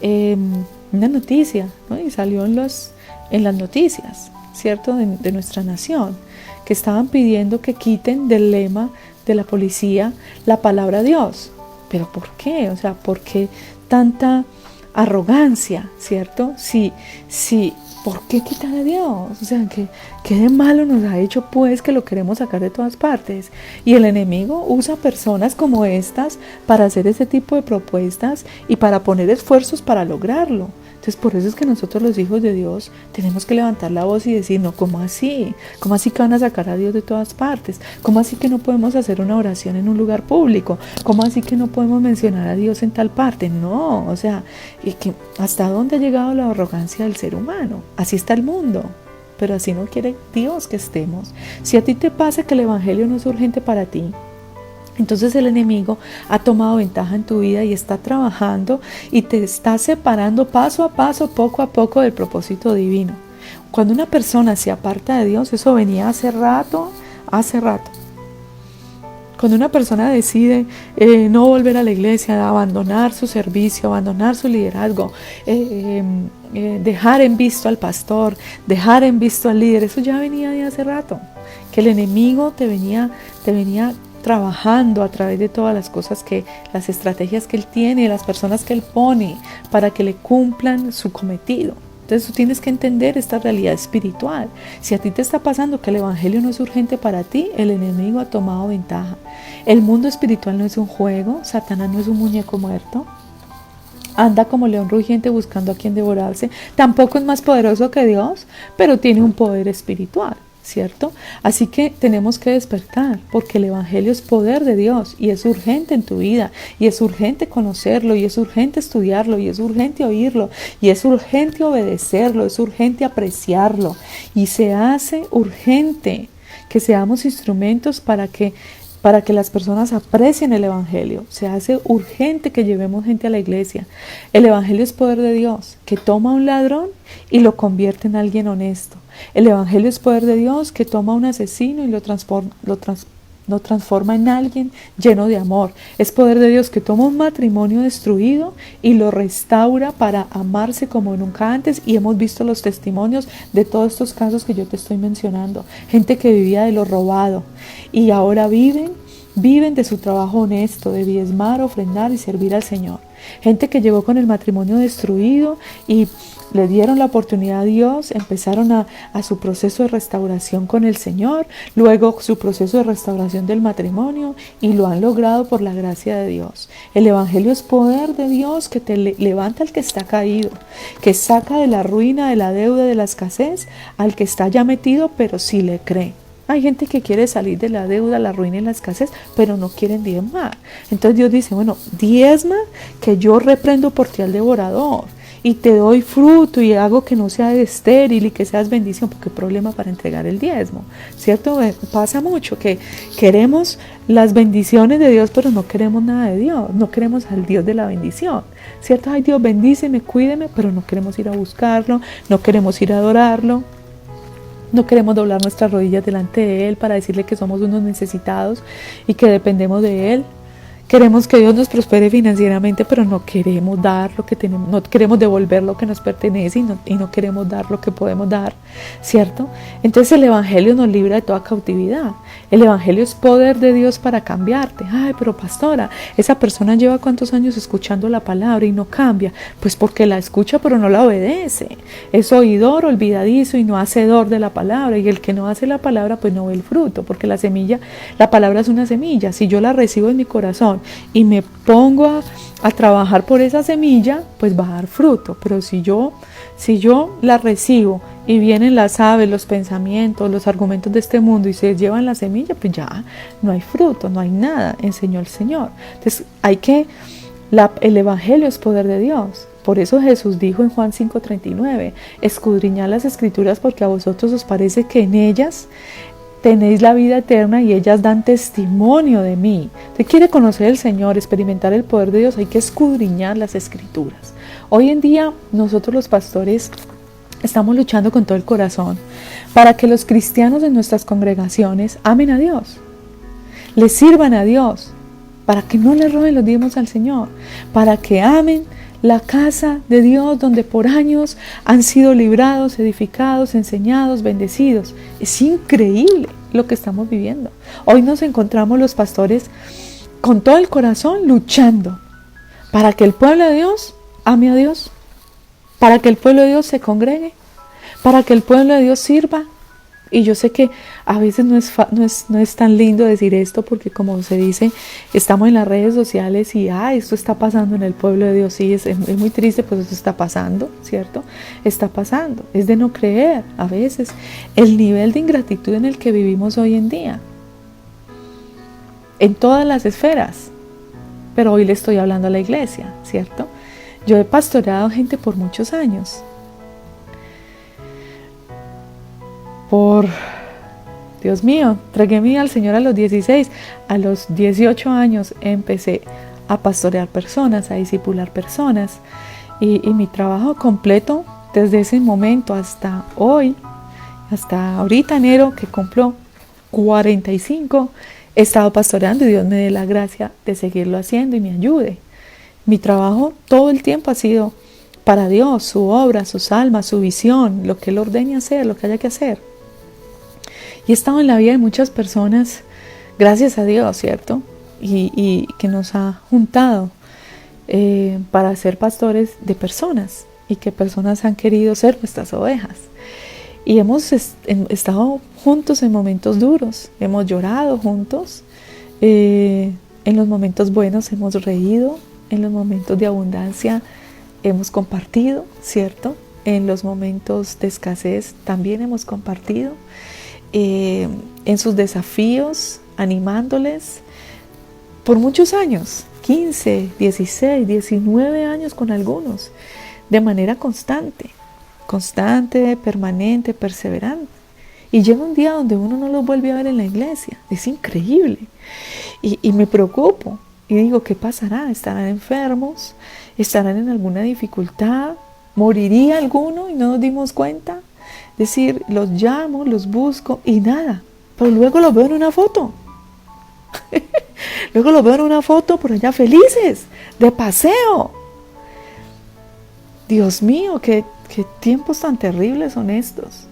una noticia, ¿no? Y salió en las noticias, ¿cierto? De nuestra nación, que estaban pidiendo que quiten del lema de la policía la palabra Dios. ¿Pero por qué? O sea, ¿por qué tanta arrogancia, ¿cierto? Sí. ¿Por qué quitar a Dios? O sea, ¿qué de malo nos ha hecho pues que lo queremos sacar de todas partes? Y el enemigo usa personas como estas para hacer ese tipo de propuestas y para poner esfuerzos para lograrlo. Entonces por eso es que nosotros los hijos de Dios tenemos que levantar la voz y decir, no, ¿cómo así? ¿Cómo así que van a sacar a Dios de todas partes? ¿Cómo así que no podemos hacer una oración en un lugar público? ¿Cómo así que no podemos mencionar a Dios en tal parte? No, o sea, y que ¿hasta dónde ha llegado la arrogancia del ser humano? Así está el mundo, pero así no quiere Dios que estemos. Si a ti te pasa que el evangelio no es urgente para ti, entonces el enemigo ha tomado ventaja en tu vida y está trabajando y te está separando paso a paso, poco a poco del propósito divino. Cuando una persona se aparta de Dios, eso venía hace rato. Cuando una persona decide no volver a la iglesia, abandonar su servicio, abandonar su liderazgo, dejar en visto al pastor, dejar en visto al líder, eso ya venía de hace rato. Que el enemigo te venía trabajando a través de todas las cosas las estrategias que él tiene, las personas que él pone para que le cumplan su cometido. Entonces tú tienes que entender esta realidad espiritual. Si a ti te está pasando que el evangelio no es urgente para ti, el enemigo ha tomado ventaja. El mundo espiritual no es un juego, Satanás no es un muñeco muerto. Anda como león rugiente buscando a quien devorarse. Tampoco es más poderoso que Dios, pero tiene un poder espiritual, ¿cierto? Así que tenemos que despertar, porque el evangelio es poder de Dios y es urgente en tu vida, y es urgente conocerlo, y es urgente estudiarlo, y es urgente oírlo, y es urgente obedecerlo, es urgente apreciarlo, y se hace urgente que seamos instrumentos para que las personas aprecien el evangelio. Se hace urgente que llevemos gente a la iglesia. El evangelio es poder de Dios, que toma a un ladrón y lo convierte en alguien honesto. El evangelio es poder de Dios, que toma a un asesino y lo transforma en alguien lleno de amor. Es poder de Dios, que toma un matrimonio destruido y lo restaura para amarse como nunca antes. Y hemos visto los testimonios de todos estos casos que yo te estoy mencionando. Gente que vivía de lo robado y ahora viven de su trabajo honesto, de diezmar, ofrendar y servir al Señor. Gente que llegó con el matrimonio destruido y le dieron la oportunidad a Dios, empezaron a su proceso de restauración con el Señor, luego su proceso de restauración del matrimonio, y lo han logrado por la gracia de Dios. El evangelio es poder de Dios que te levanta al que está caído, que saca de la ruina, de la deuda, de la escasez, al que está ya metido, pero sí le cree. Hay gente que quiere salir de la deuda, la ruina y la escasez, pero no quieren diezmar. Entonces Dios dice, bueno, diezma, que yo reprendo por ti al devorador. y te doy fruto y hago que no sea estéril y que seas bendición, porque problema para entregar el diezmo, ¿cierto? Pasa mucho que queremos las bendiciones de Dios, pero no queremos nada de Dios, no queremos al Dios de la bendición, ¿cierto? Ay, Dios, bendíceme, cuídeme, pero no queremos ir a buscarlo, no queremos ir a adorarlo. No queremos doblar nuestras rodillas delante de Él para decirle que somos unos necesitados y que dependemos de Él. Queremos que Dios nos prospere financieramente, pero no queremos dar lo que tenemos, no queremos devolver lo que nos pertenece y no queremos dar lo que podemos dar, ¿cierto? Entonces el Evangelio nos libra de toda cautividad. El Evangelio es poder de Dios para cambiarte. Ay, pero pastora, esa persona lleva cuántos años escuchando la palabra y no cambia. Pues porque la escucha pero no la obedece. Es oidor, olvidadizo y no hacedor de la palabra. Y el que no hace la palabra pues no ve el fruto, porque la semilla, la palabra es una semilla. Si yo la recibo en mi corazón y me pongo a trabajar por esa semilla, pues va a dar fruto. Pero si yo la recibo y vienen las aves, los pensamientos, los argumentos de este mundo y se llevan la semilla, pues ya no hay fruto, no hay nada, enseñó el Señor. Entonces el Evangelio es poder de Dios. Por eso Jesús dijo en Juan 5:39, escudriñad las Escrituras porque a vosotros os parece que en ellas tenéis la vida eterna y ellas dan testimonio de mí. Usted quiere conocer al Señor, experimentar el poder de Dios, hay que escudriñar las Escrituras. Hoy en día nosotros los pastores estamos luchando con todo el corazón para que los cristianos en nuestras congregaciones amen a Dios, les sirvan a Dios, para que no le roben los diezmos al Señor, para que amen la casa de Dios donde por años han sido librados, edificados, enseñados, bendecidos. Es increíble lo que estamos viviendo. Hoy nos encontramos los pastores con todo el corazón luchando para que el pueblo de Dios ame a Dios, para que el pueblo de Dios se congregue, para que el pueblo de Dios sirva. Y yo sé que a veces no es tan lindo decir esto, porque como se dice, estamos en las redes sociales y esto está pasando en el pueblo de Dios. Sí, es muy triste, pues eso está pasando, ¿cierto? Está pasando. Es de no creer a veces el nivel de ingratitud en el que vivimos hoy en día, en todas las esferas. Pero hoy le estoy hablando a la iglesia, ¿cierto? Yo he pastoreado gente por muchos años. Dios mío, entregué al Señor a los 16, a los 18 años empecé a pastorear personas, a discipular personas, y mi trabajo completo desde ese momento hasta hoy, hasta ahorita enero que cumplo 45, he estado pastoreando y Dios me dé la gracia de seguirlo haciendo y me ayude. Mi trabajo todo el tiempo ha sido para Dios, su obra, sus almas, su visión, lo que Él ordene hacer, lo que haya que hacer. Y he estado en la vida de muchas personas, gracias a Dios, ¿cierto? Y que nos ha juntado para ser pastores de personas y que personas han querido ser nuestras ovejas. Y hemos estado juntos en momentos duros, hemos llorado juntos, en los momentos buenos hemos reído, en los momentos de abundancia hemos compartido, ¿cierto? En los momentos de escasez también hemos compartido. En sus desafíos, animándoles por muchos años, 15, 16, 19 años con algunos, de manera constante, permanente, perseverante. Y llega un día donde uno no los vuelve a ver en la iglesia, es increíble. Y me preocupo y digo, ¿qué pasará? ¿Estarán enfermos? ¿Estarán en alguna dificultad? ¿Moriría alguno y no nos dimos cuenta? Decir, los llamo, los busco y nada, pero luego los veo en una foto. Luego los veo en una foto por allá felices, de paseo. Dios mío, qué tiempos tan terribles son estos.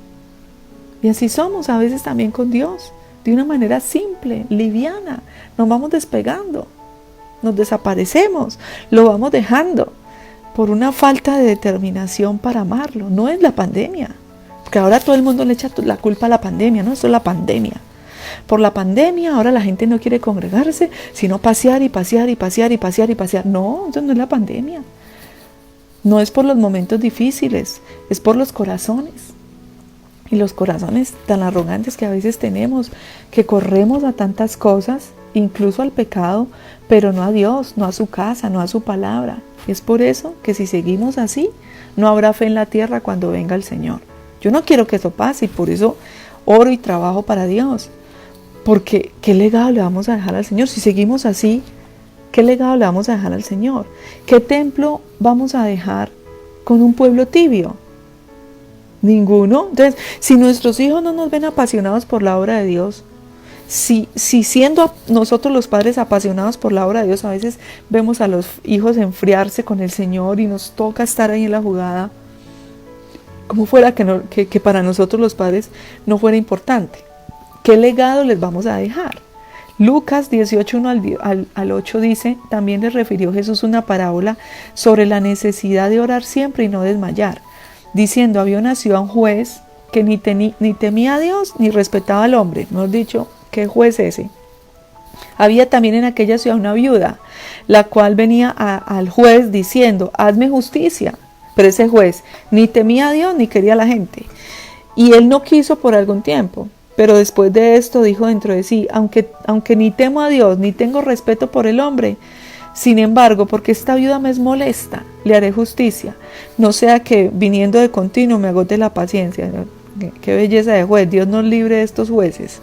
Y así somos a veces también con Dios, de una manera simple, liviana. Nos vamos despegando, nos desaparecemos, lo vamos dejando por una falta de determinación para amarlo. No es la pandemia. Que ahora todo el mundo le echa la culpa a la pandemia, ¿no? Esto es la pandemia. Por la pandemia ahora la gente no quiere congregarse, sino pasear y pasear y pasear y pasear y pasear. No, eso no es la pandemia. No es por los momentos difíciles, es por los corazones. Y los corazones tan arrogantes que a veces tenemos, que corremos a tantas cosas incluso al pecado, pero no a Dios, no a su casa, no a su palabra. Es por eso que si seguimos así, no habrá fe en la tierra cuando venga el Señor. Yo no quiero que eso pase y por eso oro y trabajo para Dios. Porque ¿qué legado le vamos a dejar al Señor? Si seguimos así, ¿qué legado le vamos a dejar al Señor? ¿Qué templo vamos a dejar con un pueblo tibio? Ninguno. Entonces, si nuestros hijos no nos ven apasionados por la obra de Dios, si siendo nosotros los padres apasionados por la obra de Dios, a veces vemos a los hijos enfriarse con el Señor y nos toca estar ahí en la jugada, como fuera que para nosotros los padres no fuera importante. ¿Qué legado les vamos a dejar? Lucas 18:1 al 8 dice, también les refirió Jesús una parábola sobre la necesidad de orar siempre y no desmayar, diciendo, había una ciudad un juez que ni temía a Dios ni respetaba al hombre. Mejor dicho, ¿qué juez ese? Había también en aquella ciudad una viuda, la cual venía al juez diciendo, hazme justicia. Pero ese juez ni temía a Dios ni quería a la gente. Y él no quiso por algún tiempo. Pero después de esto dijo dentro de sí, aunque ni temo a Dios, ni tengo respeto por el hombre, sin embargo, porque esta viuda me es molesta, le haré justicia, no sea que viniendo de continuo me agote la paciencia. Qué belleza de juez, Dios nos libre de estos jueces.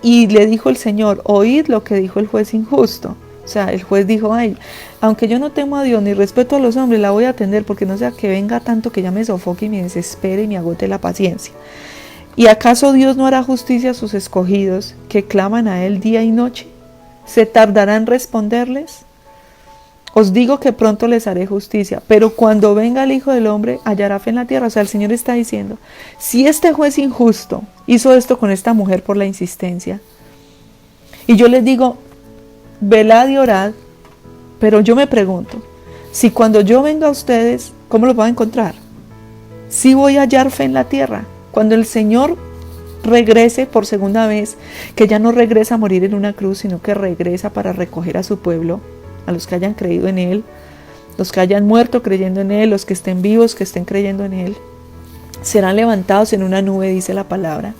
Y le dijo el Señor, oíd lo que dijo el juez injusto. O sea, el juez dijo, ay, aunque yo no temo a Dios ni respeto a los hombres, la voy a atender porque no sea que venga tanto que ya me sofoque y me desespere y me agote la paciencia. ¿Y acaso Dios no hará justicia a sus escogidos que claman a Él día y noche? ¿Se tardará en responderles? Os digo que pronto les haré justicia, pero cuando venga el Hijo del Hombre hallará fe en la tierra. O sea, el Señor está diciendo, si este juez injusto hizo esto con esta mujer por la insistencia, y yo les digo, velad y orad, pero yo me pregunto, si cuando yo venga a ustedes, ¿cómo los voy a encontrar? Si voy a hallar fe en la tierra. Cuando el Señor regrese por segunda vez, que ya no regresa a morir en una cruz, sino que regresa para recoger a su pueblo, a los que hayan creído en Él, los que hayan muerto creyendo en Él, los que estén vivos, que estén creyendo en Él, serán levantados en una nube, dice la palabra,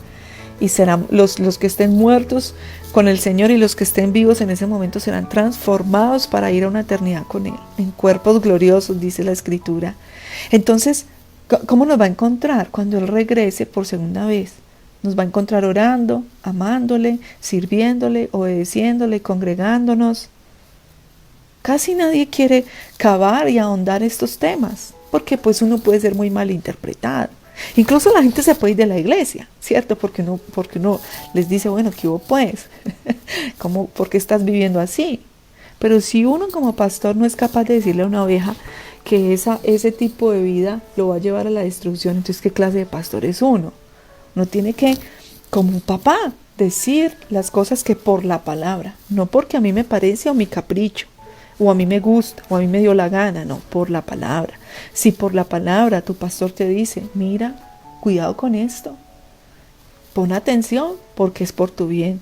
y serán los que estén muertos con el Señor y los que estén vivos en ese momento serán transformados para ir a una eternidad con Él, en cuerpos gloriosos, dice la Escritura. Entonces, ¿cómo nos va a encontrar cuando Él regrese por segunda vez? Nos va a encontrar orando, amándole, sirviéndole, obedeciéndole, congregándonos. Casi nadie quiere cavar y ahondar estos temas, porque pues uno puede ser muy mal interpretado. Incluso la gente se puede ir de la iglesia, ¿cierto? Porque uno les dice, bueno, ¿qué hubo pues? ¿Por qué estás viviendo así? Pero si uno como pastor no es capaz de decirle a una oveja que ese tipo de vida lo va a llevar a la destrucción, entonces ¿qué clase de pastor es uno? Uno tiene que, como un papá, decir las cosas que por la palabra, no porque a mí me parece o mi capricho, o a mí me gusta, o a mí me dio la gana, no, por la palabra. Si por la palabra tu pastor te dice, mira, cuidado con esto, pon atención porque es por tu bien.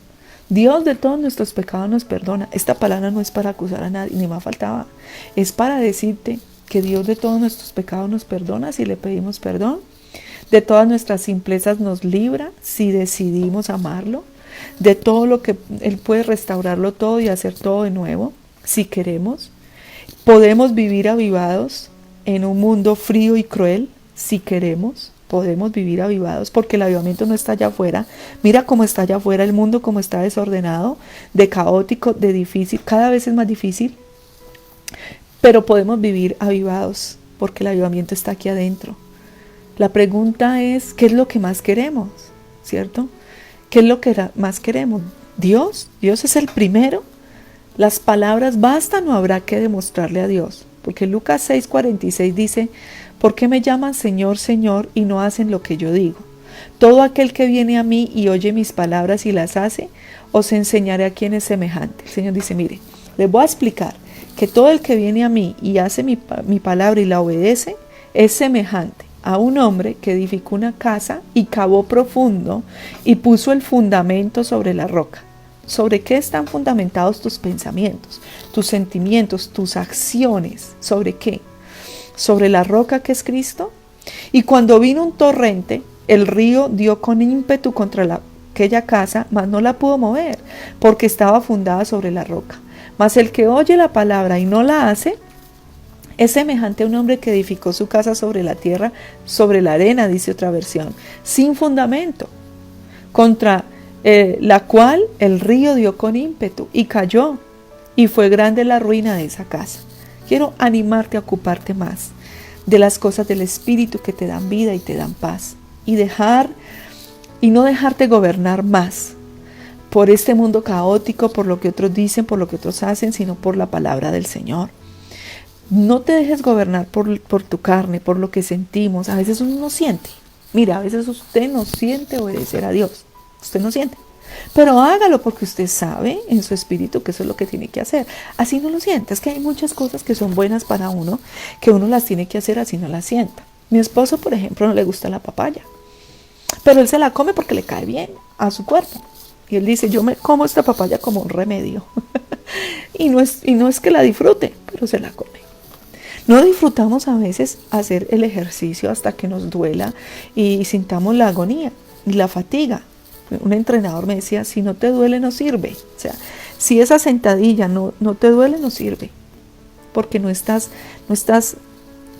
Dios de todos nuestros pecados nos perdona. Esta palabra no es para acusar a nadie, ni más faltaba. Es para decirte que Dios de todos nuestros pecados nos perdona si le pedimos perdón. De todas nuestras simplezas nos libra si decidimos amarlo. De todo lo que Él puede restaurarlo todo y hacer todo de nuevo, si queremos. Podemos vivir avivados en un mundo frío y cruel, si queremos. Podemos vivir avivados porque el avivamiento no está allá afuera. Mira cómo está allá afuera el mundo, cómo está desordenado, de caótico, de difícil, cada vez es más difícil. Pero podemos vivir avivados porque el avivamiento está aquí adentro. La pregunta es, ¿qué es lo que más queremos? ¿Cierto? ¿Qué es lo que más queremos? ¿Dios? ¿Dios es el primero? ¿Las palabras bastan o habrá que demostrarle a Dios? Porque Lucas 6:46 dice, ¿por qué me llaman Señor, Señor y no hacen lo que yo digo? Todo aquel que viene a mí y oye mis palabras y las hace, os enseñaré a quién es semejante. El Señor dice, mire, les voy a explicar que todo el que viene a mí y hace mi palabra y la obedece, es semejante a un hombre que edificó una casa y cavó profundo y puso el fundamento sobre la roca. ¿Sobre qué están fundamentados tus pensamientos, tus sentimientos, tus acciones? ¿Sobre qué? Sobre la roca que es Cristo. Y cuando vino un torrente, el río dio con ímpetu contra aquella casa, mas no la pudo mover, porque estaba fundada sobre la roca. Mas el que oye la palabra y no la hace, es semejante a un hombre que edificó su casa sobre la tierra, sobre la arena, dice otra versión, sin fundamento, contra la cual el río dio con ímpetu y cayó, y fue grande la ruina de esa casa. Quiero animarte a ocuparte más de las cosas del Espíritu que te dan vida y te dan paz, y no dejarte gobernar más por este mundo caótico, por lo que otros dicen, por lo que otros hacen, sino por la palabra del Señor. No te dejes gobernar por tu carne, por lo que sentimos. A veces uno no siente. Mira, a veces usted no siente obedecer a Dios. Usted no siente. Pero hágalo porque usted sabe en su espíritu que eso es lo que tiene que hacer. Así no lo siente. Es que hay muchas cosas que son buenas para uno, que uno las tiene que hacer así no las sienta. Mi esposo, por ejemplo, no le gusta la papaya, pero él se la come porque le cae bien a su cuerpo. Y él dice, yo me como esta papaya como un remedio. y no es que la disfrute, pero se la come. No disfrutamos a veces hacer el ejercicio hasta que nos duela y sintamos la agonía y la fatiga. Un entrenador me decía, si no te duele no sirve. O sea, si esa sentadilla no te duele no sirve, porque no estás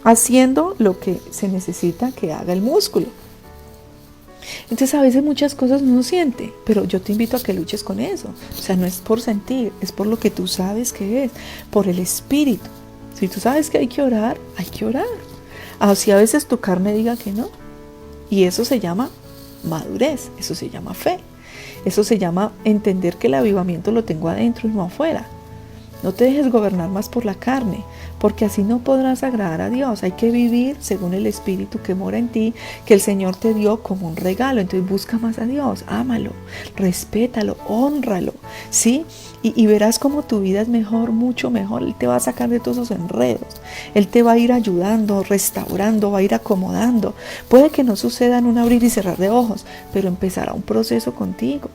haciendo lo que se necesita que haga el músculo. Entonces a veces muchas cosas no siente, pero yo te invito a que luches con eso. O sea, no es por sentir, es por lo que tú sabes que es, por el Espíritu. Si tú sabes que hay que orar, hay que orar. Así a veces tu carne diga que no. Y eso se llama madurez, eso se llama fe. Eso se llama entender que el avivamiento lo tengo adentro y no afuera. No te dejes gobernar más por la carne, porque así no podrás agradar a Dios. Hay que vivir según el Espíritu que mora en ti, que el Señor te dio como un regalo. Entonces busca más a Dios, ámalo, respétalo, hónralo, ¿sí? Y verás como tu vida es mejor, mucho mejor. Él te va a sacar de todos esos enredos. Él te va a ir ayudando, restaurando, va a ir acomodando. Puede que no suceda en un abrir y cerrar de ojos, pero empezará un proceso contigo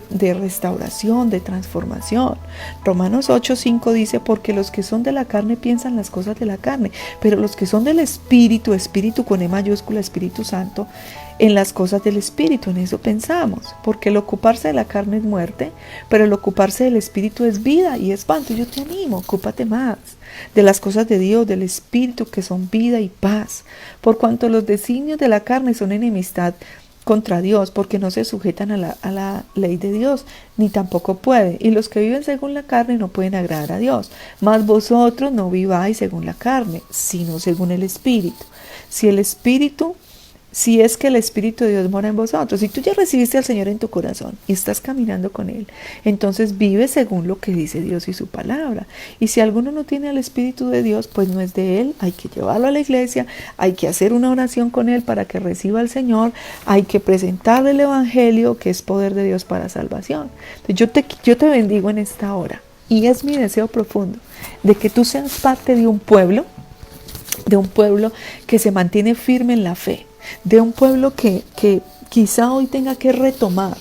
de restauración, de transformación. Romanos 8:5 dice, porque los que son de la carne piensan las cosas de la carne, pero los que son del Espíritu, Espíritu con E mayúscula, Espíritu Santo, en las cosas del Espíritu, en eso pensamos, porque el ocuparse de la carne es muerte, pero el ocuparse del Espíritu es vida y es paz. Entonces yo te animo, ocúpate más de las cosas de Dios, del Espíritu, que son vida y paz, por cuanto los designios de la carne son enemistad contra Dios, porque no se sujetan a la ley de Dios, ni tampoco pueden, y los que viven según la carne no pueden agradar a Dios. Mas vosotros no viváis según la carne, sino según el Espíritu. Si es que el Espíritu de Dios mora en vosotros, si tú ya recibiste al Señor en tu corazón y estás caminando con Él, entonces vive según lo que dice Dios y su palabra. Y si alguno no tiene al Espíritu de Dios, pues no es de Él, hay que llevarlo a la iglesia, hay que hacer una oración con Él para que reciba al Señor, hay que presentarle el Evangelio, que es poder de Dios para salvación. Entonces yo te bendigo en esta hora, y es mi deseo profundo de que tú seas parte de un pueblo que se mantiene firme en la fe, de un pueblo que quizá hoy tenga que retomar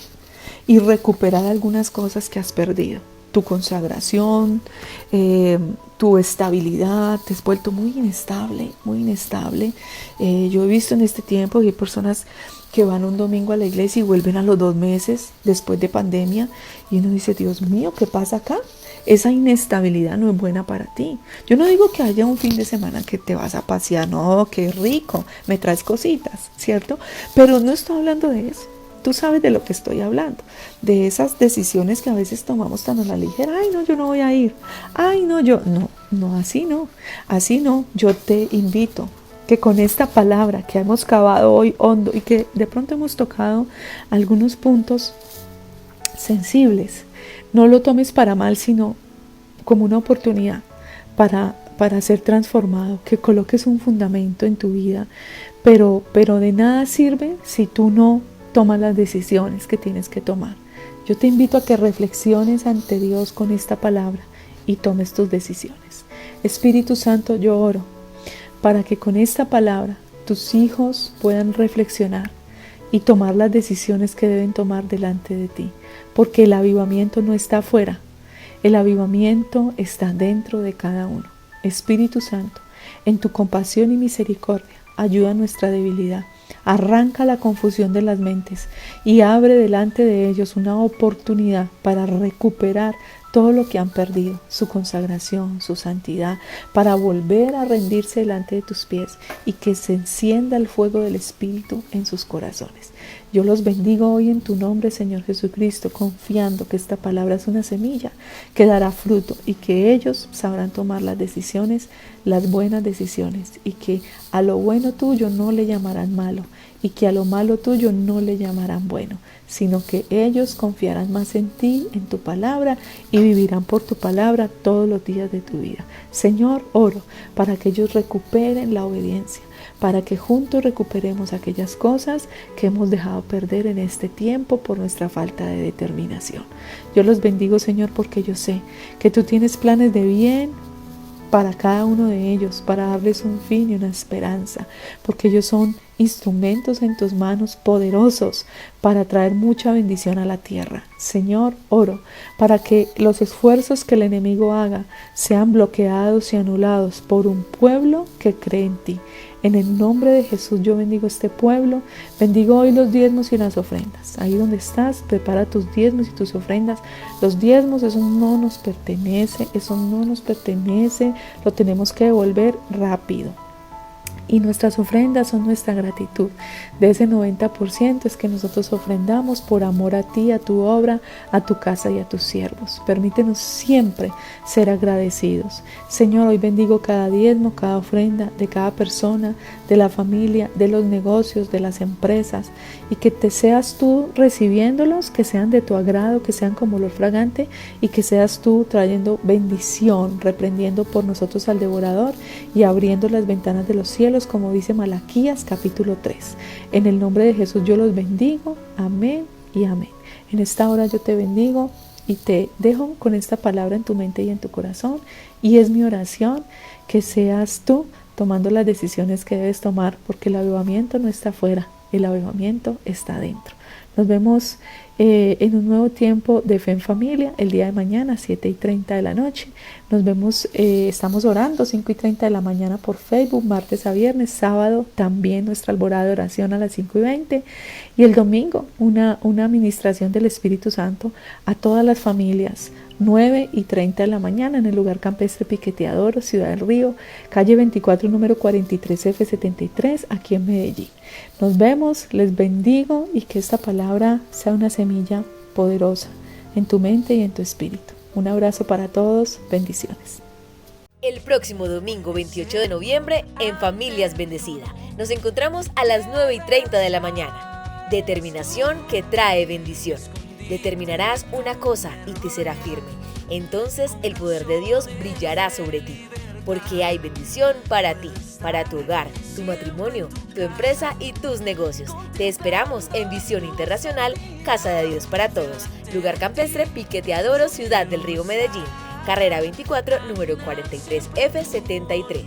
y recuperar algunas cosas que has perdido. Tu consagración, tu estabilidad, te has vuelto muy inestable, muy inestable. Yo he visto en este tiempo que hay personas que van un domingo a la iglesia y vuelven a los 2 meses después de pandemia, y uno dice, Dios mío, ¿qué pasa acá? Esa inestabilidad no es buena para ti. Yo no digo que haya un fin de semana que te vas a pasear, no, qué rico, me traes cositas, ¿cierto? Pero no estoy hablando de eso. Tú sabes de lo que estoy hablando, de esas decisiones que a veces tomamos tan a la ligera. Ay, no, yo no voy a ir. Ay, no, así no. Yo te invito que con esta palabra que hemos cavado hoy hondo y que de pronto hemos tocado algunos puntos sensibles, no lo tomes para mal, sino como una oportunidad para ser transformado, que coloques un fundamento en tu vida, pero de nada sirve si tú no tomas las decisiones que tienes que tomar. Yo te invito a que reflexiones ante Dios con esta palabra y tomes tus decisiones. Espíritu Santo, yo oro para que con esta palabra tus hijos puedan reflexionar y tomar las decisiones que deben tomar delante de ti, porque el avivamiento no está afuera, el avivamiento está dentro de cada uno. Espíritu Santo, en tu compasión y misericordia, ayuda a nuestra debilidad Arranca la confusión de las mentes y abre delante de ellos una oportunidad para recuperar todo lo que han perdido, su consagración, su santidad, para volver a rendirse delante de tus pies y que se encienda el fuego del Espíritu en sus corazones. Yo los bendigo hoy en tu nombre, Señor Jesucristo, confiando que esta palabra es una semilla que dará fruto y que ellos sabrán tomar las decisiones, las buenas decisiones, y que a lo bueno tuyo no le llamarán malo y que a lo malo tuyo no le llamarán bueno, sino que ellos confiarán más en ti, en tu palabra, y vivirán por tu palabra todos los días de tu vida. Señor, oro para que ellos recuperen la obediencia, para que juntos recuperemos aquellas cosas que hemos dejado perder en este tiempo por nuestra falta de determinación. Yo los bendigo, Señor, porque yo sé que tú tienes planes de bien para cada uno de ellos, para darles un fin y una esperanza, porque ellos son instrumentos en tus manos poderosos para traer mucha bendición a la tierra. Señor, oro para que los esfuerzos que el enemigo haga sean bloqueados y anulados por un pueblo que cree en ti. En el nombre de Jesús yo bendigo este pueblo, bendigo hoy los diezmos y las ofrendas. Ahí donde estás, prepara tus diezmos y tus ofrendas. Los diezmos, eso no nos pertenece, lo tenemos que devolver rápido. Y nuestras ofrendas son nuestra gratitud. De ese 90% es que nosotros ofrendamos por amor a ti, a tu obra, a tu casa y a tus siervos. Permítenos siempre ser agradecidos. Señor, hoy bendigo cada diezmo, cada ofrenda de cada persona, de la familia, de los negocios, de las empresas, y que te seas tú recibiéndolos, que sean de tu agrado, que sean como olor fragante, y que seas tú trayendo bendición, reprendiendo por nosotros al devorador y abriendo las ventanas de los cielos, como dice Malaquías capítulo 3. En el nombre de Jesús yo los bendigo. Amén y amén. En esta hora yo te bendigo y te dejo con esta palabra en tu mente y en tu corazón. Y es mi oración que seas tú tomando las decisiones que debes tomar, porque el avivamiento no está afuera, el avivamiento está adentro. Nos vemos en un nuevo tiempo de Fe en Familia el día de mañana, 7:30 de la noche. Nos vemos, estamos orando 5:30 de la mañana por Facebook, martes a viernes, sábado también nuestra alborada de oración a las 5:20, y el domingo una administración del Espíritu Santo a todas las familias, 9:30 de la mañana en el lugar campestre Piqueteador, Ciudad del Río, calle 24, número 43F73, aquí en Medellín. Nos vemos, les bendigo, y que esta palabra sea una semilla poderosa en tu mente y en tu espíritu. Un abrazo para todos, bendiciones. El próximo domingo 28 de noviembre en Familias Bendecida. Nos encontramos a las 9:30 de la mañana. Determinación que trae bendición. Determinarás una cosa y te será firme. Entonces el poder de Dios brillará sobre ti. Porque hay bendición para ti, para tu hogar, tu matrimonio, tu empresa y tus negocios. Te esperamos en Visión Internacional, Casa de Dios para Todos. Lugar campestre Piqueteador, Ciudad del Río, Medellín. Carrera 24, número 43F73.